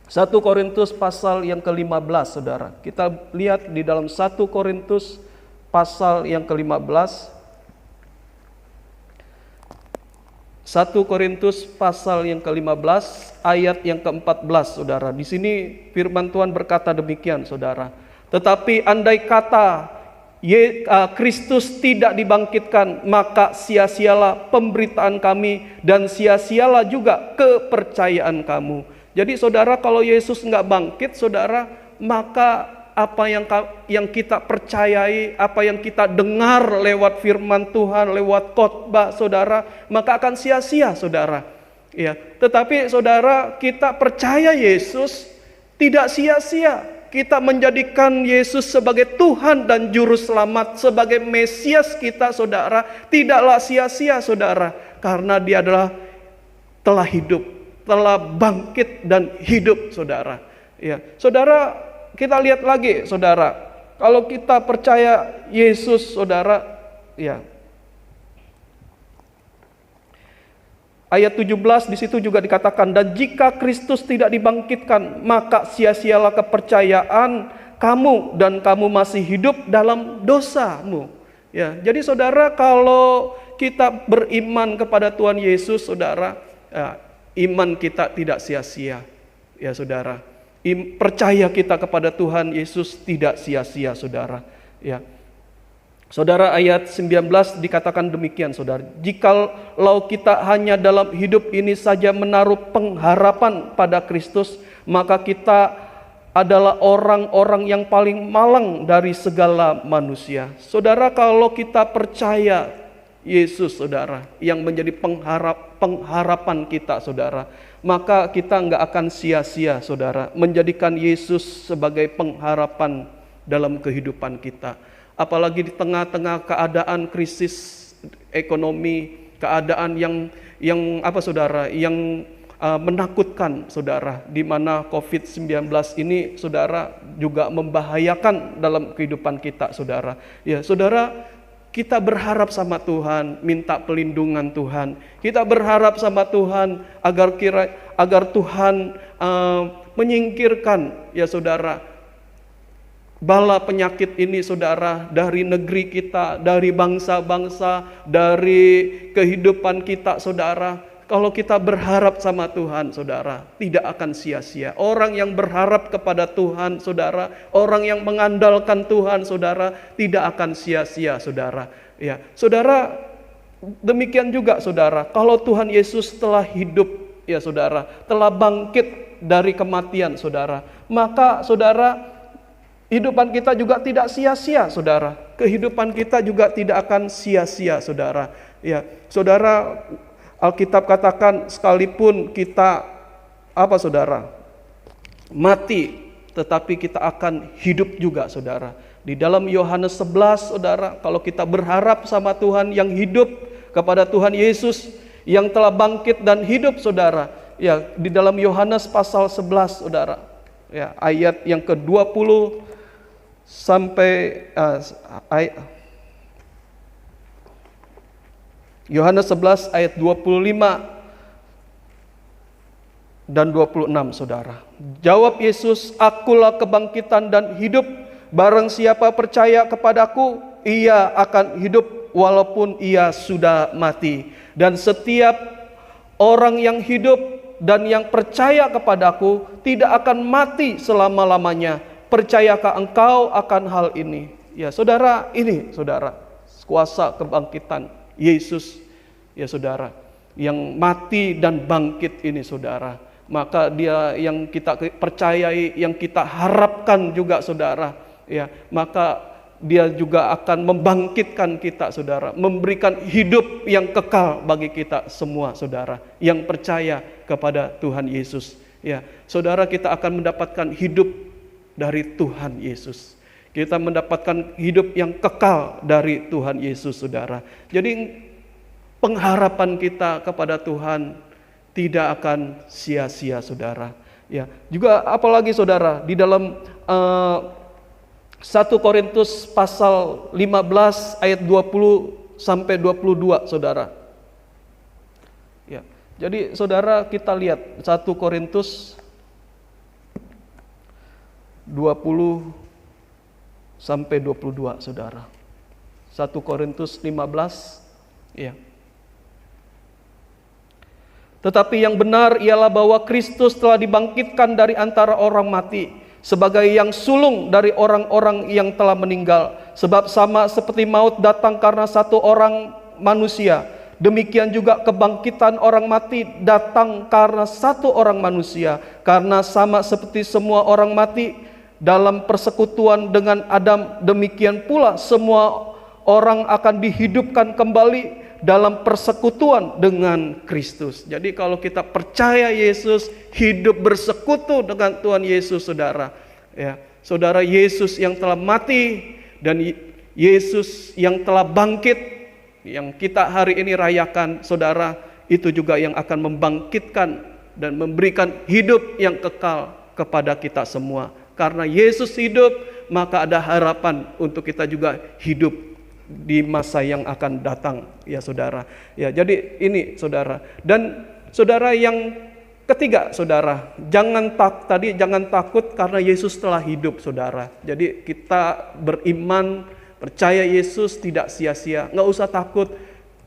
1 Korintus pasal yang ke-15 saudara. Kita lihat di dalam 1 Korintus pasal yang ke-15 1 Korintus pasal yang ke-15 ayat yang ke-14, Saudara. Di sini firman Tuhan berkata demikian, Saudara. Tetapi andai kata Kristus tidak dibangkitkan, maka sia-sialah pemberitaan kami dan sia-sialah juga kepercayaan kamu. Jadi Saudara, kalau Yesus nggak bangkit, Saudara, maka apa yang kita percayai, apa yang kita dengar lewat firman Tuhan, lewat khotbah, Saudara, maka akan sia-sia, Saudara. Ya, tetapi Saudara, kita percaya Yesus tidak sia-sia. Kita menjadikan Yesus sebagai Tuhan dan Juru Selamat, sebagai Mesias kita, Saudara, tidaklah sia-sia, Saudara, karena Dia adalah telah hidup, telah bangkit dan hidup, Saudara. Ya, Saudara, kita lihat lagi, Saudara, kalau kita percaya Yesus, Saudara, ya. Ayat 17 di situ juga dikatakan, dan jika Kristus tidak dibangkitkan, maka sia-sialah kepercayaan kamu dan kamu masih hidup dalam dosamu. Ya, jadi Saudara, kalau kita beriman kepada Tuhan Yesus, Saudara, ya, iman kita tidak sia-sia. Ya, Saudara, percaya kita kepada Tuhan Yesus tidak sia-sia, Saudara. Ya. Saudara, ayat 19 dikatakan demikian, Saudara. Jikalau kita hanya dalam hidup ini saja menaruh pengharapan pada Kristus, maka kita adalah orang-orang yang paling malang dari segala manusia. Saudara, kalau kita percaya Yesus, Saudara, yang menjadi pengharapan kita, Saudara, maka kita nggak akan sia-sia, Saudara, menjadikan Yesus sebagai pengharapan dalam kehidupan kita. Apalagi di tengah-tengah keadaan krisis ekonomi, keadaan yang apa, Saudara, yang menakutkan, Saudara, di mana COVID-19 ini, Saudara, juga membahayakan dalam kehidupan kita, Saudara. Ya, Saudara, kita berharap sama Tuhan, minta pelindungan Tuhan. Kita berharap sama Tuhan agar Tuhan menyingkirkan, ya Saudara, bala penyakit ini, Saudara, dari negeri kita, dari bangsa-bangsa, dari kehidupan kita, Saudara. Kalau kita berharap sama Tuhan, Saudara, tidak akan sia-sia. Orang yang berharap kepada Tuhan, Saudara, orang yang mengandalkan Tuhan, Saudara, tidak akan sia-sia, Saudara. Ya, Saudara, demikian juga, Saudara, kalau Tuhan Yesus telah hidup, ya Saudara, telah bangkit dari kematian, Saudara, maka Saudara, kehidupan kita juga tidak sia-sia, Saudara. Kehidupan kita juga tidak akan sia-sia, Saudara. Ya, Saudara, Alkitab katakan sekalipun kita apa, Saudara, mati, tetapi kita akan hidup juga, Saudara. Di dalam Yohanes 11, Saudara, kalau kita berharap sama Tuhan yang hidup, kepada Tuhan Yesus yang telah bangkit dan hidup, Saudara. Ya, di dalam Yohanes pasal 11, Saudara. Ya, ayat yang ke-20 sampai Yohanes 11 ayat 25 dan 26, Saudara. Jawab Yesus, akulah kebangkitan dan hidup. Barang siapa percaya kepadaku, ia akan hidup walaupun ia sudah mati. Dan setiap orang yang hidup dan yang percaya kepadaku tidak akan mati selama-lamanya. Percayakah engkau akan hal ini? Ya, Saudara, ini, Saudara, kuasa kebangkitan Yesus, ya Saudara, yang mati dan bangkit ini, Saudara. Maka Dia yang kita percayai, yang kita harapkan juga, Saudara. Ya, maka Dia juga akan membangkitkan kita, Saudara, memberikan hidup yang kekal bagi kita semua, Saudara, yang percaya kepada Tuhan Yesus. Ya, Saudara, kita akan mendapatkan hidup dari Tuhan Yesus. Kita mendapatkan hidup yang kekal dari Tuhan Yesus, Saudara. Jadi pengharapan kita kepada Tuhan tidak akan sia-sia, Saudara. Ya, juga apalagi, Saudara, di dalam 1 Korintus pasal 15 ayat 20 sampai 22, Saudara. Ya. Jadi Saudara, kita lihat 1 Korintus 20 sampai 22, Saudara. 1 Korintus 15, ya. Tetapi yang benar ialah bahwa Kristus telah dibangkitkan dari antara orang mati sebagai yang sulung dari orang-orang yang telah meninggal. Sebab sama seperti maut datang karena satu orang manusia, demikian juga kebangkitan orang mati datang karena satu orang manusia. Karena sama seperti semua orang mati dalam persekutuan dengan Adam, demikian pula semua orang akan dihidupkan kembali dalam persekutuan dengan Kristus. Jadi kalau kita percaya Yesus, hidup bersekutu dengan Tuhan Yesus, saudara. Ya, saudara, Yesus yang telah mati dan Yesus yang telah bangkit, yang kita hari ini rayakan, saudara, itu juga yang akan membangkitkan dan memberikan hidup yang kekal kepada kita semua. Karena Yesus hidup, maka ada harapan untuk kita juga hidup di masa yang akan datang, ya saudara. Ya, jadi ini saudara. Dan saudara yang ketiga, saudara, jangan takut karena Yesus telah hidup, saudara. Jadi kita beriman, percaya Yesus tidak sia-sia. Nggak usah takut,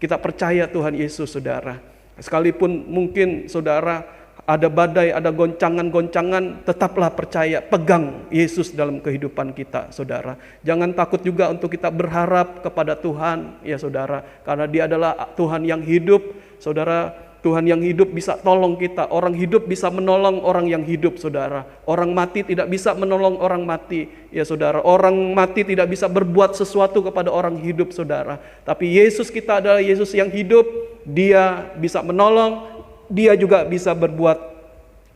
kita percaya Tuhan Yesus, saudara. Sekalipun mungkin saudara ada badai, ada goncangan-goncangan, tetaplah percaya, pegang Yesus dalam kehidupan kita, saudara. Jangan takut juga untuk kita berharap kepada Tuhan, ya saudara. Karena Dia adalah Tuhan yang hidup, saudara. Tuhan yang hidup bisa tolong kita. Orang hidup bisa menolong orang yang hidup, saudara. Orang mati tidak bisa menolong orang mati, ya saudara. Orang mati tidak bisa berbuat sesuatu kepada orang hidup, saudara. Tapi Yesus kita adalah Yesus yang hidup. Dia bisa menolong, Dia juga bisa berbuat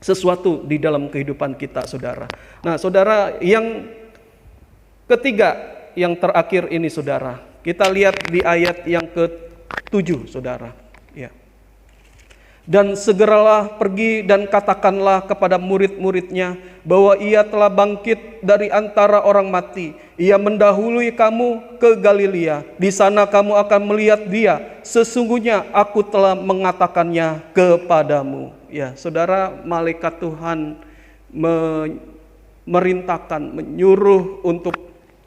sesuatu di dalam kehidupan kita, saudara. Nah, saudara, yang ketiga, yang terakhir ini, saudara, kita lihat di ayat yang ke-7, saudara. Ya. Dan segeralah pergi dan katakanlah kepada murid-muridnya bahwa Ia telah bangkit dari antara orang mati. Ia mendahului kamu ke Galilea. Di sana kamu akan melihat Dia. Sesungguhnya aku telah mengatakannya kepadamu. Ya, saudara, malaikat Tuhan memerintahkan, menyuruh untuk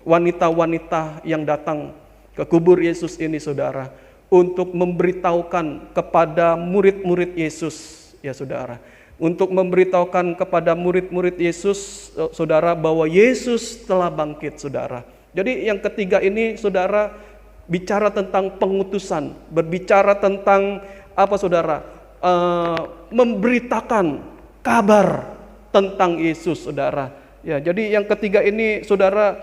wanita-wanita yang datang ke kubur Yesus ini, saudara, untuk memberitahukan kepada murid-murid Yesus, ya saudara, untuk memberitahukan kepada murid-murid Yesus, saudara, bahwa Yesus telah bangkit, saudara. Jadi yang ketiga ini, saudara, bicara tentang pengutusan, berbicara tentang apa, saudara? Memberitakan kabar tentang Yesus, saudara. Ya, jadi yang ketiga ini, saudara,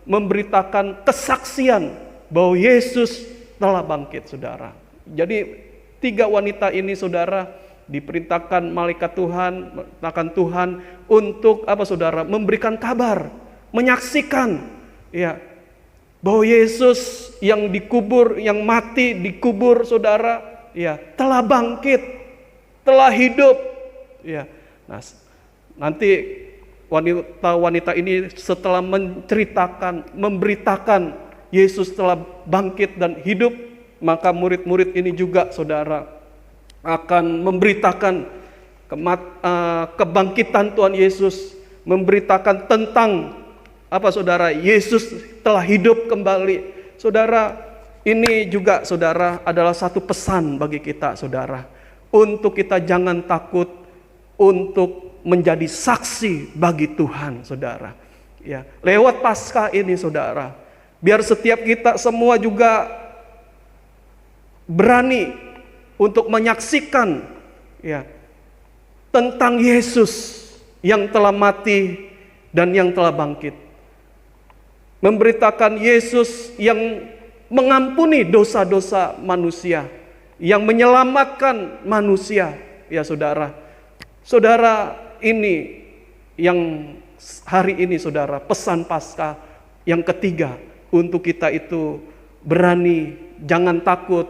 memberitakan kesaksian bahwa Yesus telah bangkit, saudara. Jadi tiga wanita ini, saudara, diperintahkan malaikat Tuhan, mengatakan Tuhan untuk apa, saudara? Memberikan kabar, menyaksikan, ya, bahwa Yesus yang dikubur, yang mati dikubur, saudara, ya, telah bangkit, telah hidup, ya. Nah, nanti wanita-wanita ini setelah menceritakan, memberitakan Yesus telah bangkit dan hidup, maka murid-murid ini juga, saudara, akan memberitakan kebangkitan Tuhan Yesus, memberitakan tentang apa, saudara? Yesus telah hidup kembali. Saudara, ini juga, saudara, adalah satu pesan bagi kita, saudara, untuk kita jangan takut untuk menjadi saksi bagi Tuhan, saudara. Ya, lewat Paskah ini, saudara, biar setiap kita semua juga berani untuk menyaksikan, ya, tentang Yesus yang telah mati dan yang telah bangkit. Memberitakan Yesus yang mengampuni dosa-dosa manusia, yang menyelamatkan manusia, ya saudara. Saudara, ini yang hari ini, saudara, pesan Paskah yang ketiga, untuk kita itu berani, jangan takut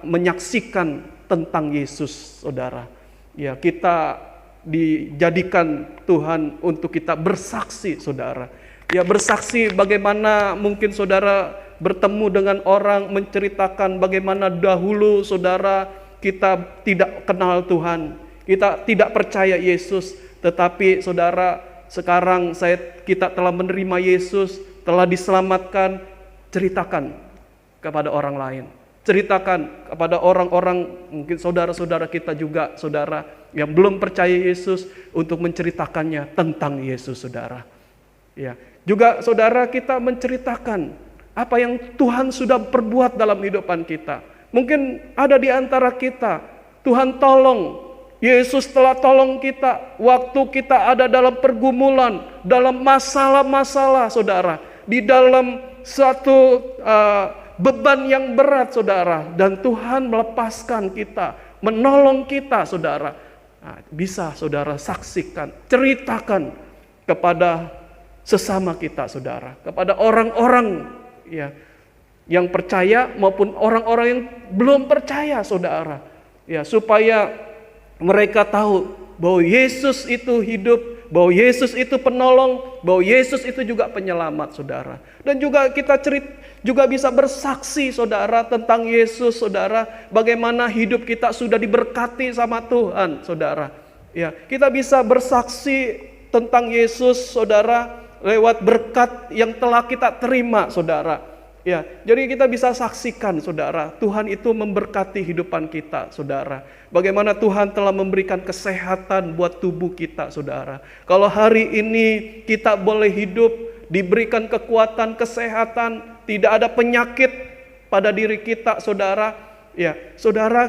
menyaksikan tentang Yesus, saudara. Ya, kita dijadikan Tuhan untuk kita bersaksi, saudara. Ya, bersaksi bagaimana mungkin saudara bertemu dengan orang, menceritakan bagaimana dahulu, saudara, kita tidak kenal Tuhan, kita tidak percaya Yesus, tetapi saudara, sekarang kita telah menerima Yesus, telah diselamatkan, ceritakan kepada orang lain. ceritakan kepada orang-orang, mungkin saudara-saudara kita juga, saudara yang belum percaya Yesus, untuk menceritakannya tentang Yesus, saudara. Ya, juga saudara kita menceritakan apa yang Tuhan sudah perbuat dalam kehidupan kita. Mungkin ada di antara kita, Tuhan tolong, Yesus telah tolong kita waktu kita ada dalam pergumulan, dalam masalah-masalah, saudara, di dalam suatu beban yang berat, saudara, dan Tuhan melepaskan kita, menolong kita, saudara. Nah, bisa saudara saksikan, ceritakan kepada sesama kita, saudara, kepada orang-orang ya yang percaya maupun orang-orang yang belum percaya, saudara, ya, supaya mereka tahu bahwa Yesus itu hidup, bahwa Yesus itu penolong, bahwa Yesus itu juga penyelamat, saudara. Dan juga kita juga bisa bersaksi, saudara, tentang Yesus, saudara, bagaimana hidup kita sudah diberkati sama Tuhan, saudara. Ya, kita bisa bersaksi tentang Yesus, saudara, lewat berkat yang telah kita terima, saudara. Ya, jadi kita bisa saksikan, saudara, Tuhan itu memberkati hidupan kita, saudara. Bagaimana Tuhan telah memberikan kesehatan buat tubuh kita, saudara. Kalau hari ini kita boleh hidup, diberikan kekuatan, kesehatan, tidak ada penyakit pada diri kita, saudara. Ya, saudara,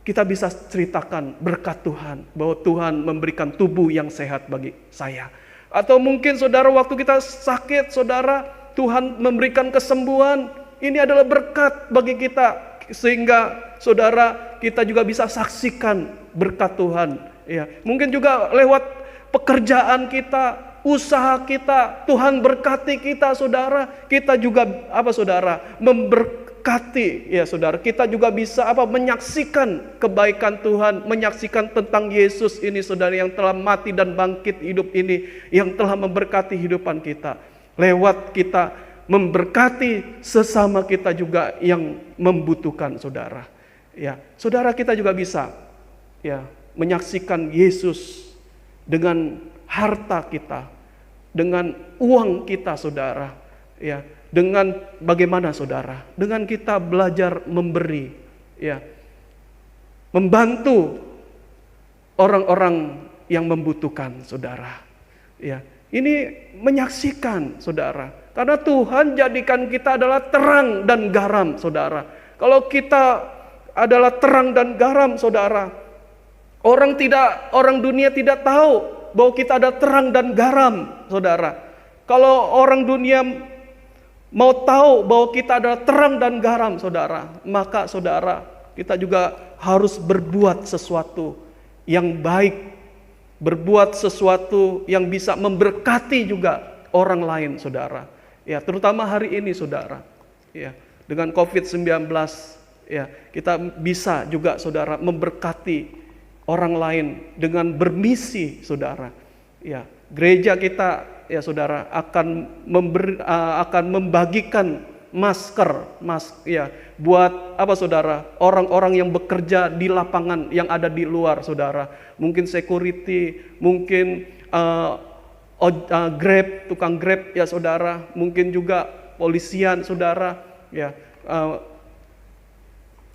kita bisa ceritakan berkat Tuhan, bahwa Tuhan memberikan tubuh yang sehat bagi saya. Atau mungkin saudara, waktu kita sakit, saudara, Tuhan memberikan kesembuhan. Ini adalah berkat bagi kita, sehingga saudara kita juga bisa saksikan berkat Tuhan. Ya, mungkin juga lewat pekerjaan kita, usaha kita, Tuhan berkati kita, saudara. Kita juga saudara, memberkati, ya saudara. Kita juga bisa menyaksikan kebaikan Tuhan, menyaksikan tentang Yesus ini, saudara, yang telah mati dan bangkit hidup ini, yang telah memberkati hidupan kita. Lewat kita memberkati sesama kita juga yang membutuhkan, saudara. Ya, saudara, kita juga bisa ya menyaksikan Yesus dengan harta kita, dengan uang kita, saudara. Ya, dengan bagaimana, saudara? Dengan kita belajar memberi, ya, membantu orang-orang yang membutuhkan, saudara. Ya, ini menyaksikan, saudara. Karena Tuhan jadikan kita adalah terang dan garam, saudara. Kalau kita adalah terang dan garam, saudara, orang dunia tidak tahu bahwa kita ada terang dan garam, saudara. Kalau orang dunia mau tahu bahwa kita adalah terang dan garam, saudara, maka saudara, kita juga harus berbuat sesuatu yang baik, berbuat sesuatu yang bisa memberkati juga orang lain, saudara. Ya, terutama hari ini, saudara. Ya, dengan COVID-19, ya, kita bisa juga, saudara, memberkati orang lain dengan bermisi, saudara. Ya, gereja kita, ya saudara, akan membagikan masker, ya, buat saudara, orang-orang yang bekerja di lapangan yang ada di luar, saudara. Mungkin security, mungkin Grab, tukang Grab, ya saudara. Mungkin juga polisian, saudara. Ya,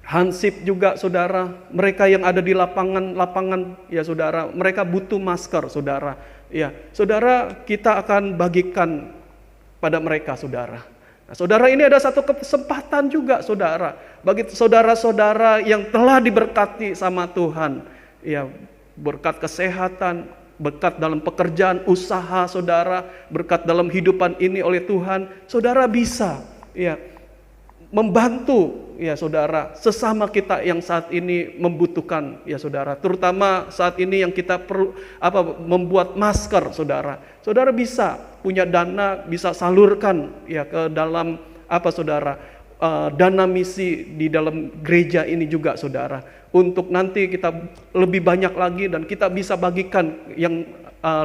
Hansip juga, saudara. Mereka yang ada di lapangan, ya saudara. Mereka butuh masker, saudara. Ya, saudara, kita akan bagikan pada mereka, saudara. Nah, saudara, ini ada satu kesempatan juga, saudara, bagi saudara-saudara yang telah diberkati sama Tuhan. Ya, berkat kesehatan, berkat dalam pekerjaan, usaha, saudara, berkat dalam hidupan ini oleh Tuhan, saudara bisa, ya, membantu, ya saudara, sesama kita yang saat ini membutuhkan, ya saudara. Terutama saat ini yang kita perlu membuat masker, saudara. Saudara bisa punya dana, bisa salurkan ya ke dalam saudara, dana misi di dalam gereja ini juga, saudara. Untuk nanti kita lebih banyak lagi dan kita bisa bagikan yang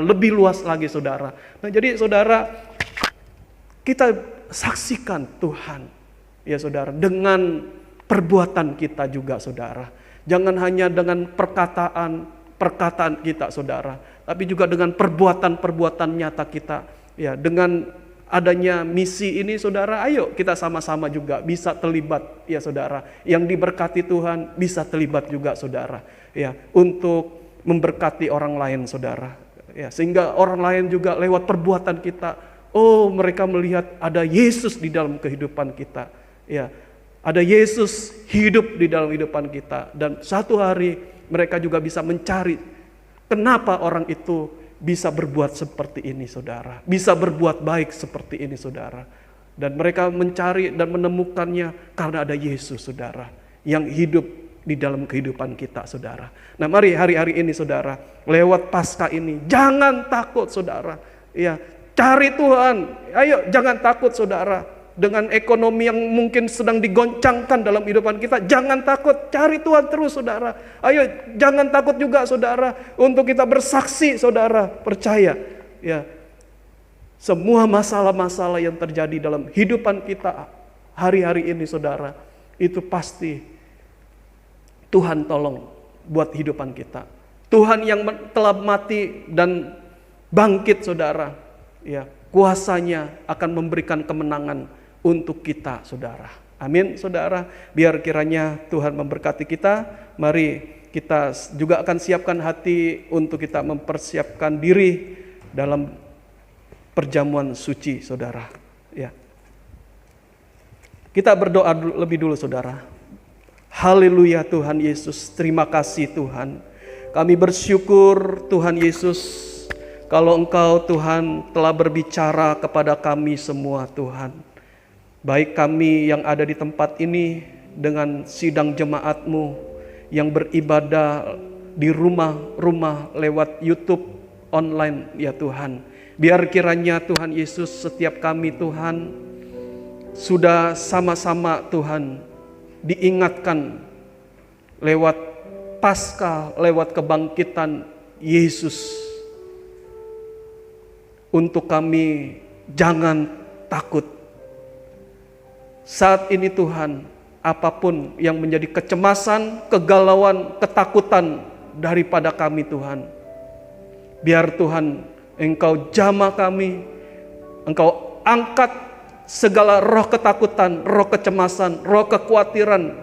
lebih luas lagi, saudara. Nah, jadi saudara, kita saksikan Tuhan, ya saudara, dengan perbuatan kita juga, saudara. Jangan hanya dengan perkataan kita, saudara, tapi juga dengan perbuatan nyata kita, ya, dengan adanya misi ini saudara, ayo kita sama-sama juga bisa terlibat ya saudara. Yang diberkati Tuhan bisa terlibat juga saudara ya, untuk memberkati orang lain saudara ya, sehingga orang lain juga lewat perbuatan kita, oh mereka melihat ada Yesus di dalam kehidupan kita ya, ada Yesus hidup di dalam kehidupan kita, dan satu hari mereka juga bisa mencari kenapa orang itu bisa berbuat seperti ini saudara, bisa berbuat baik seperti ini saudara. Dan mereka mencari dan menemukannya karena ada Yesus saudara, yang hidup di dalam kehidupan kita saudara. Nah mari hari-hari ini saudara, lewat Paskah ini, jangan takut saudara. Ya, cari Tuhan, ayo jangan takut saudara. Dengan ekonomi yang mungkin sedang digoncangkan dalam kehidupan kita, jangan takut, cari Tuhan terus saudara. Ayo jangan takut juga saudara untuk kita bersaksi saudara, percaya ya. Semua masalah-masalah yang terjadi dalam kehidupan kita hari-hari ini saudara, itu pasti Tuhan tolong buat kehidupan kita. Tuhan yang telah mati dan bangkit saudara, ya, kuasanya akan memberikan kemenangan untuk kita saudara. Amin saudara. Biar kiranya Tuhan memberkati kita. Mari kita juga akan siapkan hati untuk kita mempersiapkan diri dalam perjamuan suci saudara ya. Kita berdoa lebih dulu saudara. Haleluya Tuhan Yesus, terima kasih Tuhan. Kami bersyukur Tuhan Yesus, kalau Engkau Tuhan telah berbicara kepada kami semua Tuhan. Baik kami yang ada di tempat ini dengan sidang jemaat-Mu yang beribadah di rumah-rumah lewat YouTube online ya Tuhan. Biar kiranya Tuhan Yesus, setiap kami Tuhan sudah sama-sama Tuhan diingatkan lewat Paskah, lewat kebangkitan Yesus, untuk kami jangan takut. Saat ini Tuhan, apapun yang menjadi kecemasan, kegalauan, ketakutan daripada kami Tuhan, biar Tuhan Engkau jamah kami, Engkau angkat segala roh ketakutan, roh kecemasan, roh kekhawatiran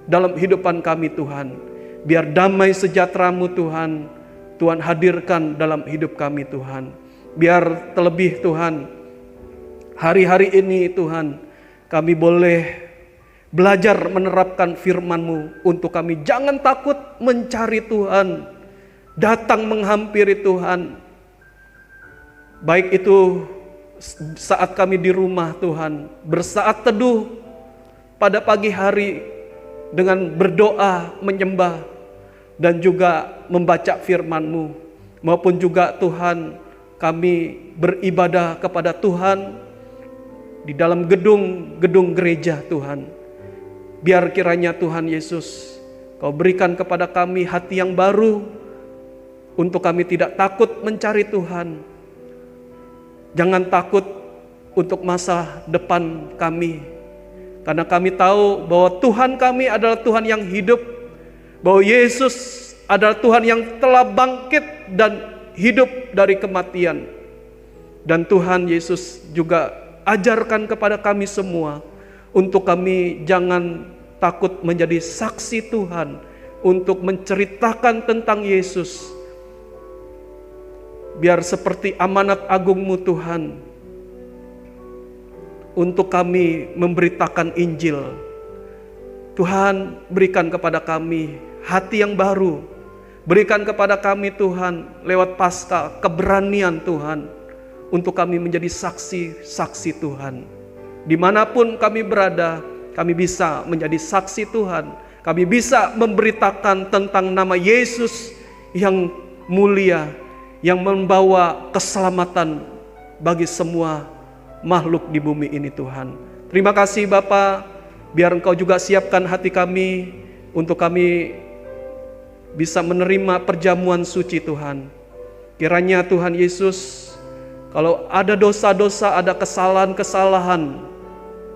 dalam kehidupan kami Tuhan. Biar damai sejahtera-Mu Tuhan, Tuhan hadirkan dalam hidup kami Tuhan. Biar terlebih Tuhan, hari-hari ini Tuhan, kami boleh belajar menerapkan firman-Mu untuk kami jangan takut mencari Tuhan, datang menghampiri Tuhan. Baik itu saat kami di rumah Tuhan, bersaat teduh pada pagi hari dengan berdoa, menyembah, dan juga membaca firman-Mu, maupun juga Tuhan kami beribadah kepada Tuhan di dalam gedung gereja Tuhan. Biar kiranya Tuhan Yesus, Kau berikan kepada kami hati yang baru, untuk kami tidak takut mencari Tuhan. Jangan takut untuk masa depan kami, karena kami tahu bahwa Tuhan kami adalah Tuhan yang hidup, bahwa Yesus adalah Tuhan yang telah bangkit dan hidup dari kematian. Dan Tuhan Yesus juga ajarkan kepada kami semua untuk kami jangan takut menjadi saksi Tuhan, untuk menceritakan tentang Yesus. Biar seperti amanat agung-Mu Tuhan, untuk kami memberitakan Injil. Tuhan, berikan kepada kami hati yang baru. Berikan kepada kami Tuhan lewat Paskah keberanian Tuhan, untuk kami menjadi saksi-saksi Tuhan. Dimanapun kami berada, kami bisa menjadi saksi Tuhan. Kami bisa memberitakan tentang nama Yesus yang mulia, yang membawa keselamatan bagi semua makhluk di bumi ini Tuhan. Terima kasih Bapa, biar Engkau juga siapkan hati kami, untuk kami bisa menerima perjamuan suci Tuhan. Kiranya Tuhan Yesus, kalau ada dosa-dosa, ada kesalahan-kesalahan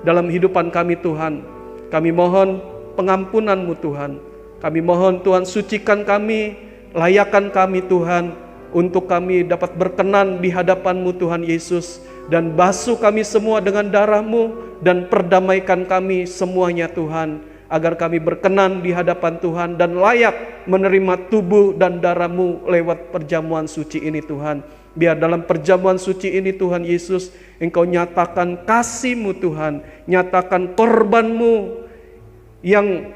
dalam kehidupan kami Tuhan, kami mohon pengampunan-Mu Tuhan. Kami mohon Tuhan, sucikan kami, layakkan kami Tuhan, untuk kami dapat berkenan di hadapan-Mu Tuhan Yesus, dan basuh kami semua dengan darah-Mu, dan perdamaikan kami semuanya Tuhan, agar kami berkenan di hadapan Tuhan dan layak menerima tubuh dan darah-Mu lewat perjamuan suci ini Tuhan. Biar dalam perjamuan suci ini Tuhan Yesus, Engkau nyatakan kasih-Mu Tuhan, nyatakan korban-Mu yang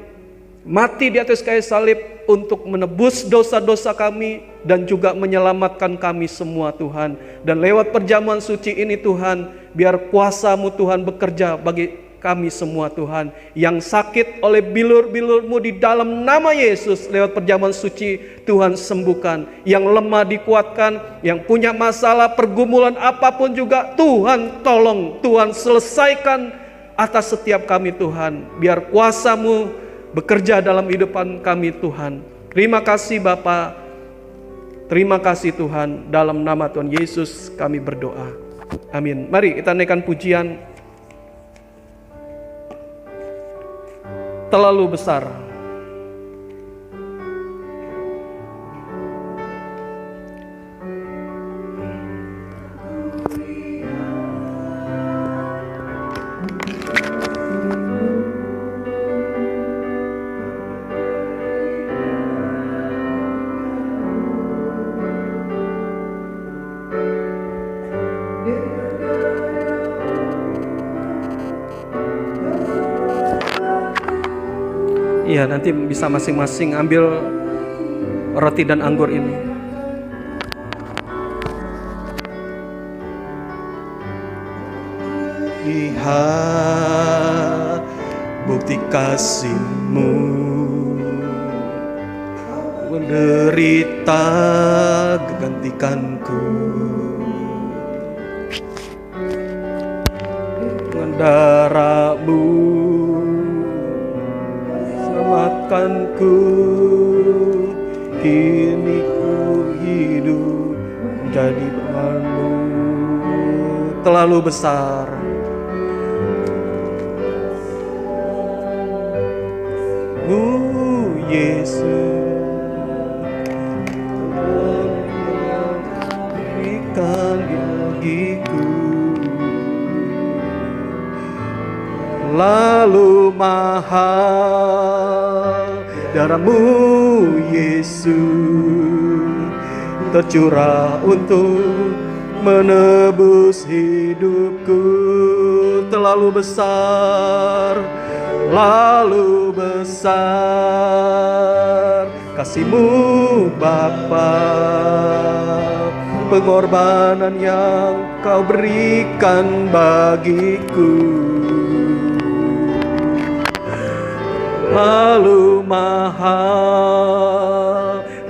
mati di atas kayu salib untuk menebus dosa-dosa kami dan juga menyelamatkan kami semua Tuhan. Dan lewat perjamuan suci ini Tuhan, biar kuasa-Mu Tuhan bekerja bagi kami semua Tuhan, yang sakit oleh bilur-bilur-Mu di dalam nama Yesus, lewat perjamuan suci Tuhan sembuhkan, yang lemah dikuatkan, yang punya masalah pergumulan apapun juga Tuhan tolong, Tuhan selesaikan atas setiap kami Tuhan. Biar kuasa-Mu bekerja dalam kehidupan kami Tuhan. Terima kasih Bapa, terima kasih Tuhan, dalam nama Tuhan Yesus kami berdoa, amin. Mari kita naikkan pujian terlalu besar. Iya, nanti bisa masing-masing ambil roti dan anggur ini. Lihat bukti kasih-Mu, menderita gantikanku, dengan darah-Mu selamatkanku, kini ku hidup menjadi berlalu. Terlalu besar. Yesus, berikan bagiku lalu mahal darah-Mu Yesus tercurah untuk menebus hidupku. Terlalu besar, lalu besar kasih-Mu Bapa, pengorbanan yang Kau berikan bagiku. Lalu mahal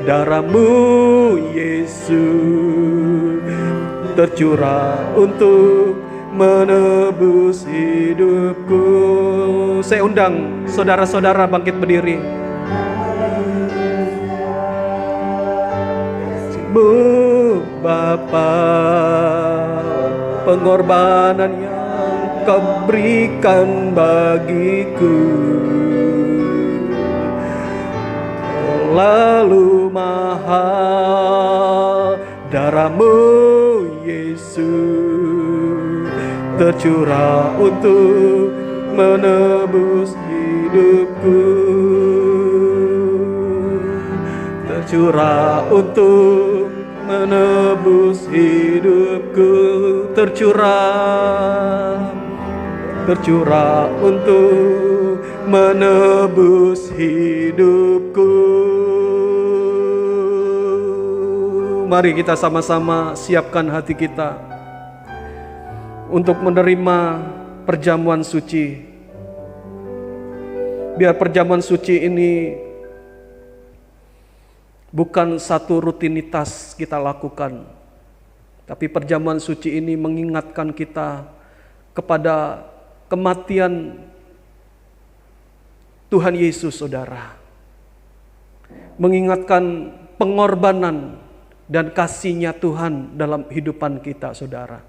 darah-Mu Yesus tercurah untuk menebus hidupku. Saya undang saudara-saudara bangkit berdiri. Bu Bapa, pengorbanan yang Kau berikan bagiku. Lalu mahal darah-Mu Yesus tercurah untuk menebus hidupku, tercurah untuk menebus hidupku, tercurah untuk menebus hidupku. Mari kita sama-sama siapkan hati kita untuk menerima perjamuan suci. Biar perjamuan suci ini bukan satu rutinitas kita lakukan, tapi perjamuan suci ini mengingatkan kita kepada kematian Tuhan Yesus, saudara. Mengingatkan pengorbanan dan kasih-Nya Tuhan dalam kehidupan kita, saudara.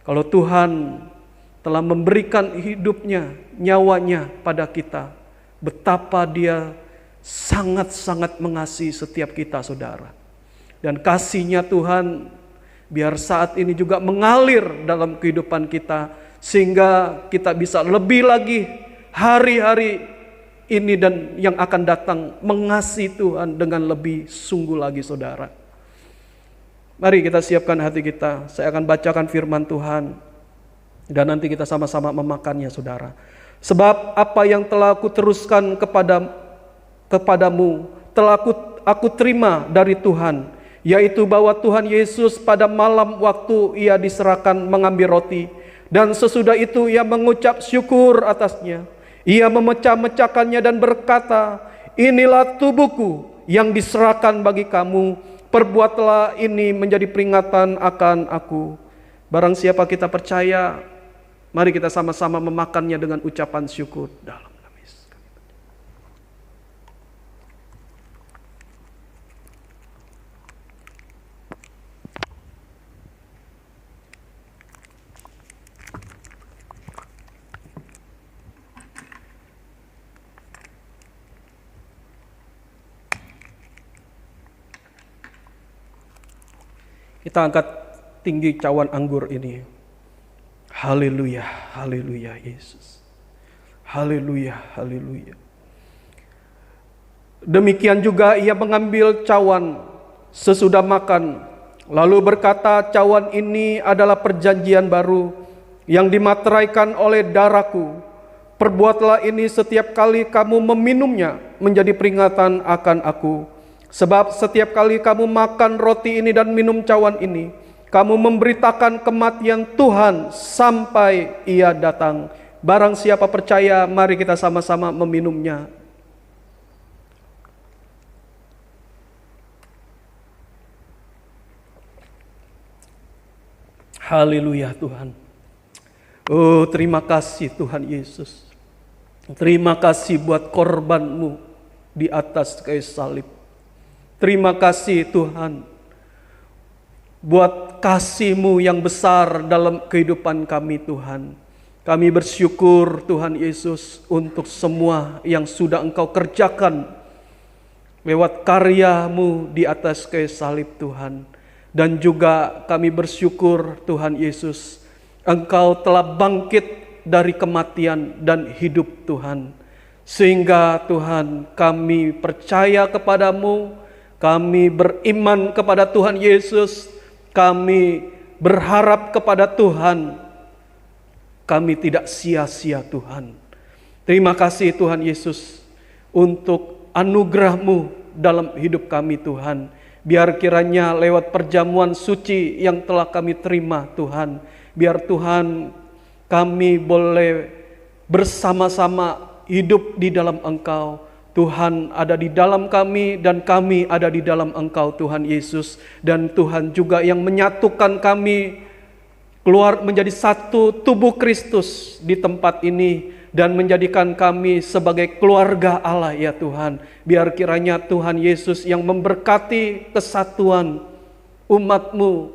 Kalau Tuhan telah memberikan hidupnya, nyawanya pada kita, betapa Dia sangat-sangat mengasihi setiap kita, saudara. Dan kasih-Nya Tuhan biar saat ini juga mengalir dalam kehidupan kita, sehingga kita bisa lebih lagi hari-hari ini dan yang akan datang mengasihi Tuhan dengan lebih sungguh lagi, saudara. Mari kita siapkan hati kita. Saya akan bacakan firman Tuhan dan nanti kita sama-sama memakannya, saudara. Sebab apa yang telah aku teruskan kepadamu telah aku terima dari Tuhan, yaitu bahwa Tuhan Yesus pada malam waktu Ia diserahkan mengambil roti, dan sesudah itu Ia mengucap syukur atasnya. Ia memecah-mecahkannya dan berkata, inilah tubuhku yang diserahkan bagi kamu, perbuatlah ini menjadi peringatan akan aku. Barang siapa kita percaya, mari kita sama-sama memakannya dengan ucapan syukur dalam nama Yesus. Kita angkat tinggi cawan anggur ini. Haleluya, haleluya Yesus. Haleluya, haleluya. Demikian juga Ia mengambil cawan sesudah makan, lalu berkata, cawan ini adalah perjanjian baru yang dimateraikan oleh darahku. Perbuatlah ini setiap kali kamu meminumnya menjadi peringatan akan aku. Sebab setiap kali kamu makan roti ini dan minum cawan ini, kamu memberitakan kematian Tuhan sampai Ia datang. Barang siapa percaya, mari kita sama-sama meminumnya. Haleluya Tuhan. Oh, terima kasih Tuhan Yesus. Terima kasih buat korban-Mu di atas kayu salib. Terima kasih Tuhan buat kasih-Mu yang besar dalam kehidupan kami Tuhan. Kami bersyukur Tuhan Yesus untuk semua yang sudah Engkau kerjakan lewat karya-Mu di atas kayu salib Tuhan. Dan juga kami bersyukur Tuhan Yesus, Engkau telah bangkit dari kematian dan hidup Tuhan. Sehingga Tuhan kami percaya kepadamu, kami beriman kepada Tuhan Yesus, kami berharap kepada Tuhan, kami tidak sia-sia Tuhan. Terima kasih Tuhan Yesus untuk anugerah-Mu dalam hidup kami Tuhan. Biar kiranya lewat perjamuan suci yang telah kami terima Tuhan, biar Tuhan kami boleh bersama-sama hidup di dalam Engkau. Tuhan ada di dalam kami dan kami ada di dalam Engkau Tuhan Yesus. Dan Tuhan juga yang menyatukan kami keluar menjadi satu tubuh Kristus di tempat ini. Dan menjadikan kami sebagai keluarga Allah ya Tuhan. Biar kiranya Tuhan Yesus yang memberkati kesatuan umat-Mu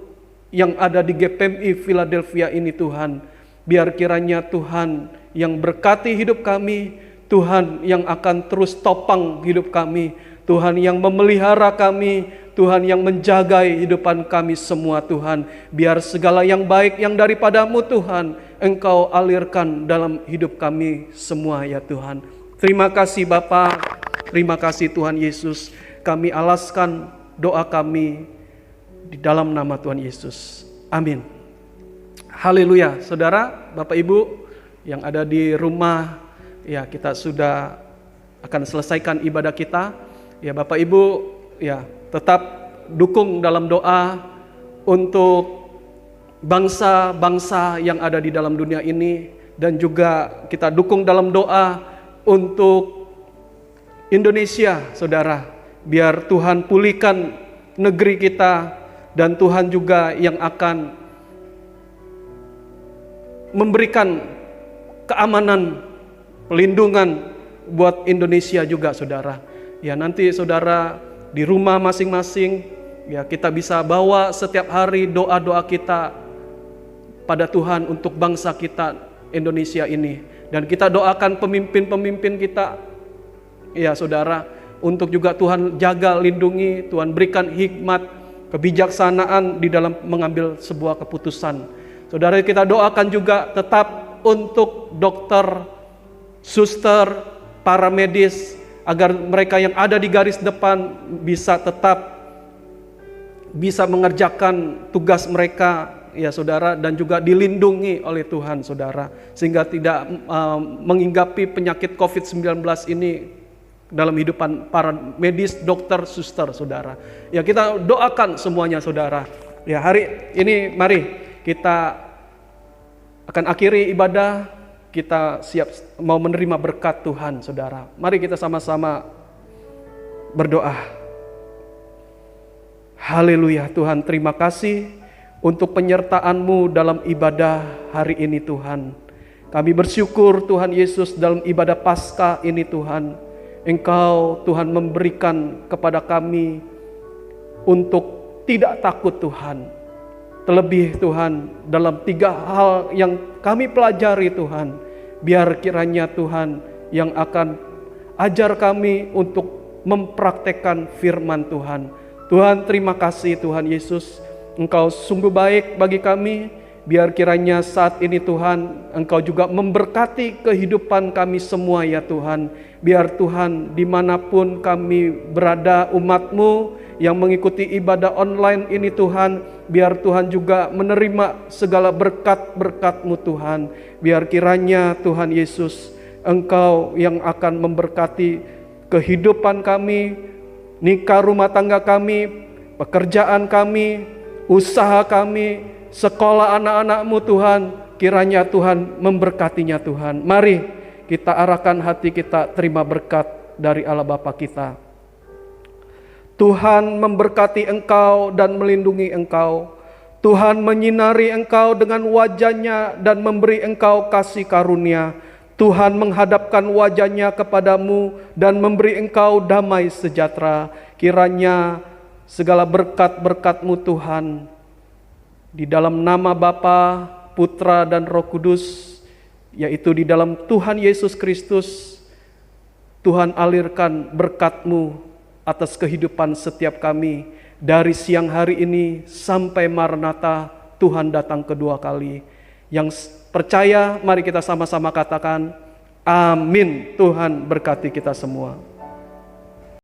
yang ada di GPMI Philadelphia ini Tuhan. Biar kiranya Tuhan yang berkati hidup kami, Tuhan yang akan terus topang hidup kami, Tuhan yang memelihara kami, Tuhan yang menjaga hidupan kami semua Tuhan. Biar segala yang baik yang daripada-Mu Tuhan, Engkau alirkan dalam hidup kami semua ya Tuhan. Terima kasih Bapa, terima kasih Tuhan Yesus. Kami alaskan doa kami di dalam nama Tuhan Yesus. Amin. Haleluya. Saudara, Bapak Ibu yang ada di rumah, ya kita sudah akan selesaikan ibadah kita. Ya Bapak Ibu, ya tetap dukung dalam doa untuk bangsa-bangsa yang ada di dalam dunia ini. Dan juga kita dukung dalam doa untuk Indonesia saudara. Biar Tuhan pulihkan negeri kita. Dan Tuhan juga yang akan memberikan keamanan, pelindungan buat Indonesia juga saudara. Ya nanti saudara di rumah masing-masing, ya kita bisa bawa setiap hari doa-doa kita pada Tuhan untuk bangsa kita Indonesia ini. Dan kita doakan pemimpin-pemimpin kita, ya saudara, untuk juga Tuhan jaga, lindungi, Tuhan berikan hikmat, kebijaksanaan di dalam mengambil sebuah keputusan. Saudara, kita doakan juga tetap untuk dokter, suster, para medis, agar mereka yang ada di garis depan bisa tetap bisa mengerjakan tugas mereka, ya saudara, dan juga dilindungi oleh Tuhan, saudara, sehingga tidak menginggapi penyakit COVID-19 ini dalam hidupan para medis, dokter, suster, saudara. Ya, kita doakan semuanya, saudara. Ya, hari ini mari kita akan akhiri ibadah, kita siap mau menerima berkat Tuhan, saudara. Mari kita sama-sama berdoa. Haleluya, Tuhan, terima kasih untuk penyertaan-Mu dalam ibadah hari ini, Tuhan. Kami bersyukur, Tuhan Yesus, dalam ibadah Paskah ini, Tuhan, Engkau, Tuhan, memberikan kepada kami untuk tidak takut, Tuhan. Terlebih, Tuhan, dalam 3 hal yang kami pelajari, Tuhan, biar kiranya, Tuhan, yang akan ajar kami untuk mempraktekkan firman Tuhan. Tuhan, terima kasih, Tuhan Yesus, Engkau sungguh baik bagi kami. Biar kiranya saat ini, Tuhan, Engkau juga memberkati kehidupan kami semua, ya Tuhan. Biar Tuhan, dimanapun kami berada, umat-Mu yang mengikuti ibadah online ini, Tuhan, biar Tuhan juga menerima segala berkat-berkat-Mu, Tuhan. Biar kiranya, Tuhan Yesus, Engkau yang akan memberkati kehidupan kami, nikah rumah tangga kami, pekerjaan kami, usaha kami, sekolah anak-anak-Mu, Tuhan. Kiranya Tuhan memberkatinya, Tuhan. Mari kita arahkan hati kita terima berkat dari Allah Bapa kita. Tuhan memberkati engkau dan melindungi engkau. Tuhan menyinari engkau dengan wajah-Nya dan memberi engkau kasih karunia. Tuhan menghadapkan wajah-Nya kepadamu dan memberi engkau damai sejahtera. Kiranya segala berkat-berkat-Mu, Tuhan, di dalam nama Bapa, Putra, dan Roh Kudus, yaitu di dalam Tuhan Yesus Kristus, Tuhan alirkan berkat-Mu atas kehidupan setiap kami dari siang hari ini sampai Maranatha Tuhan datang kedua kali. Yang percaya, mari kita sama-sama katakan, amin. Tuhan berkati kita semua.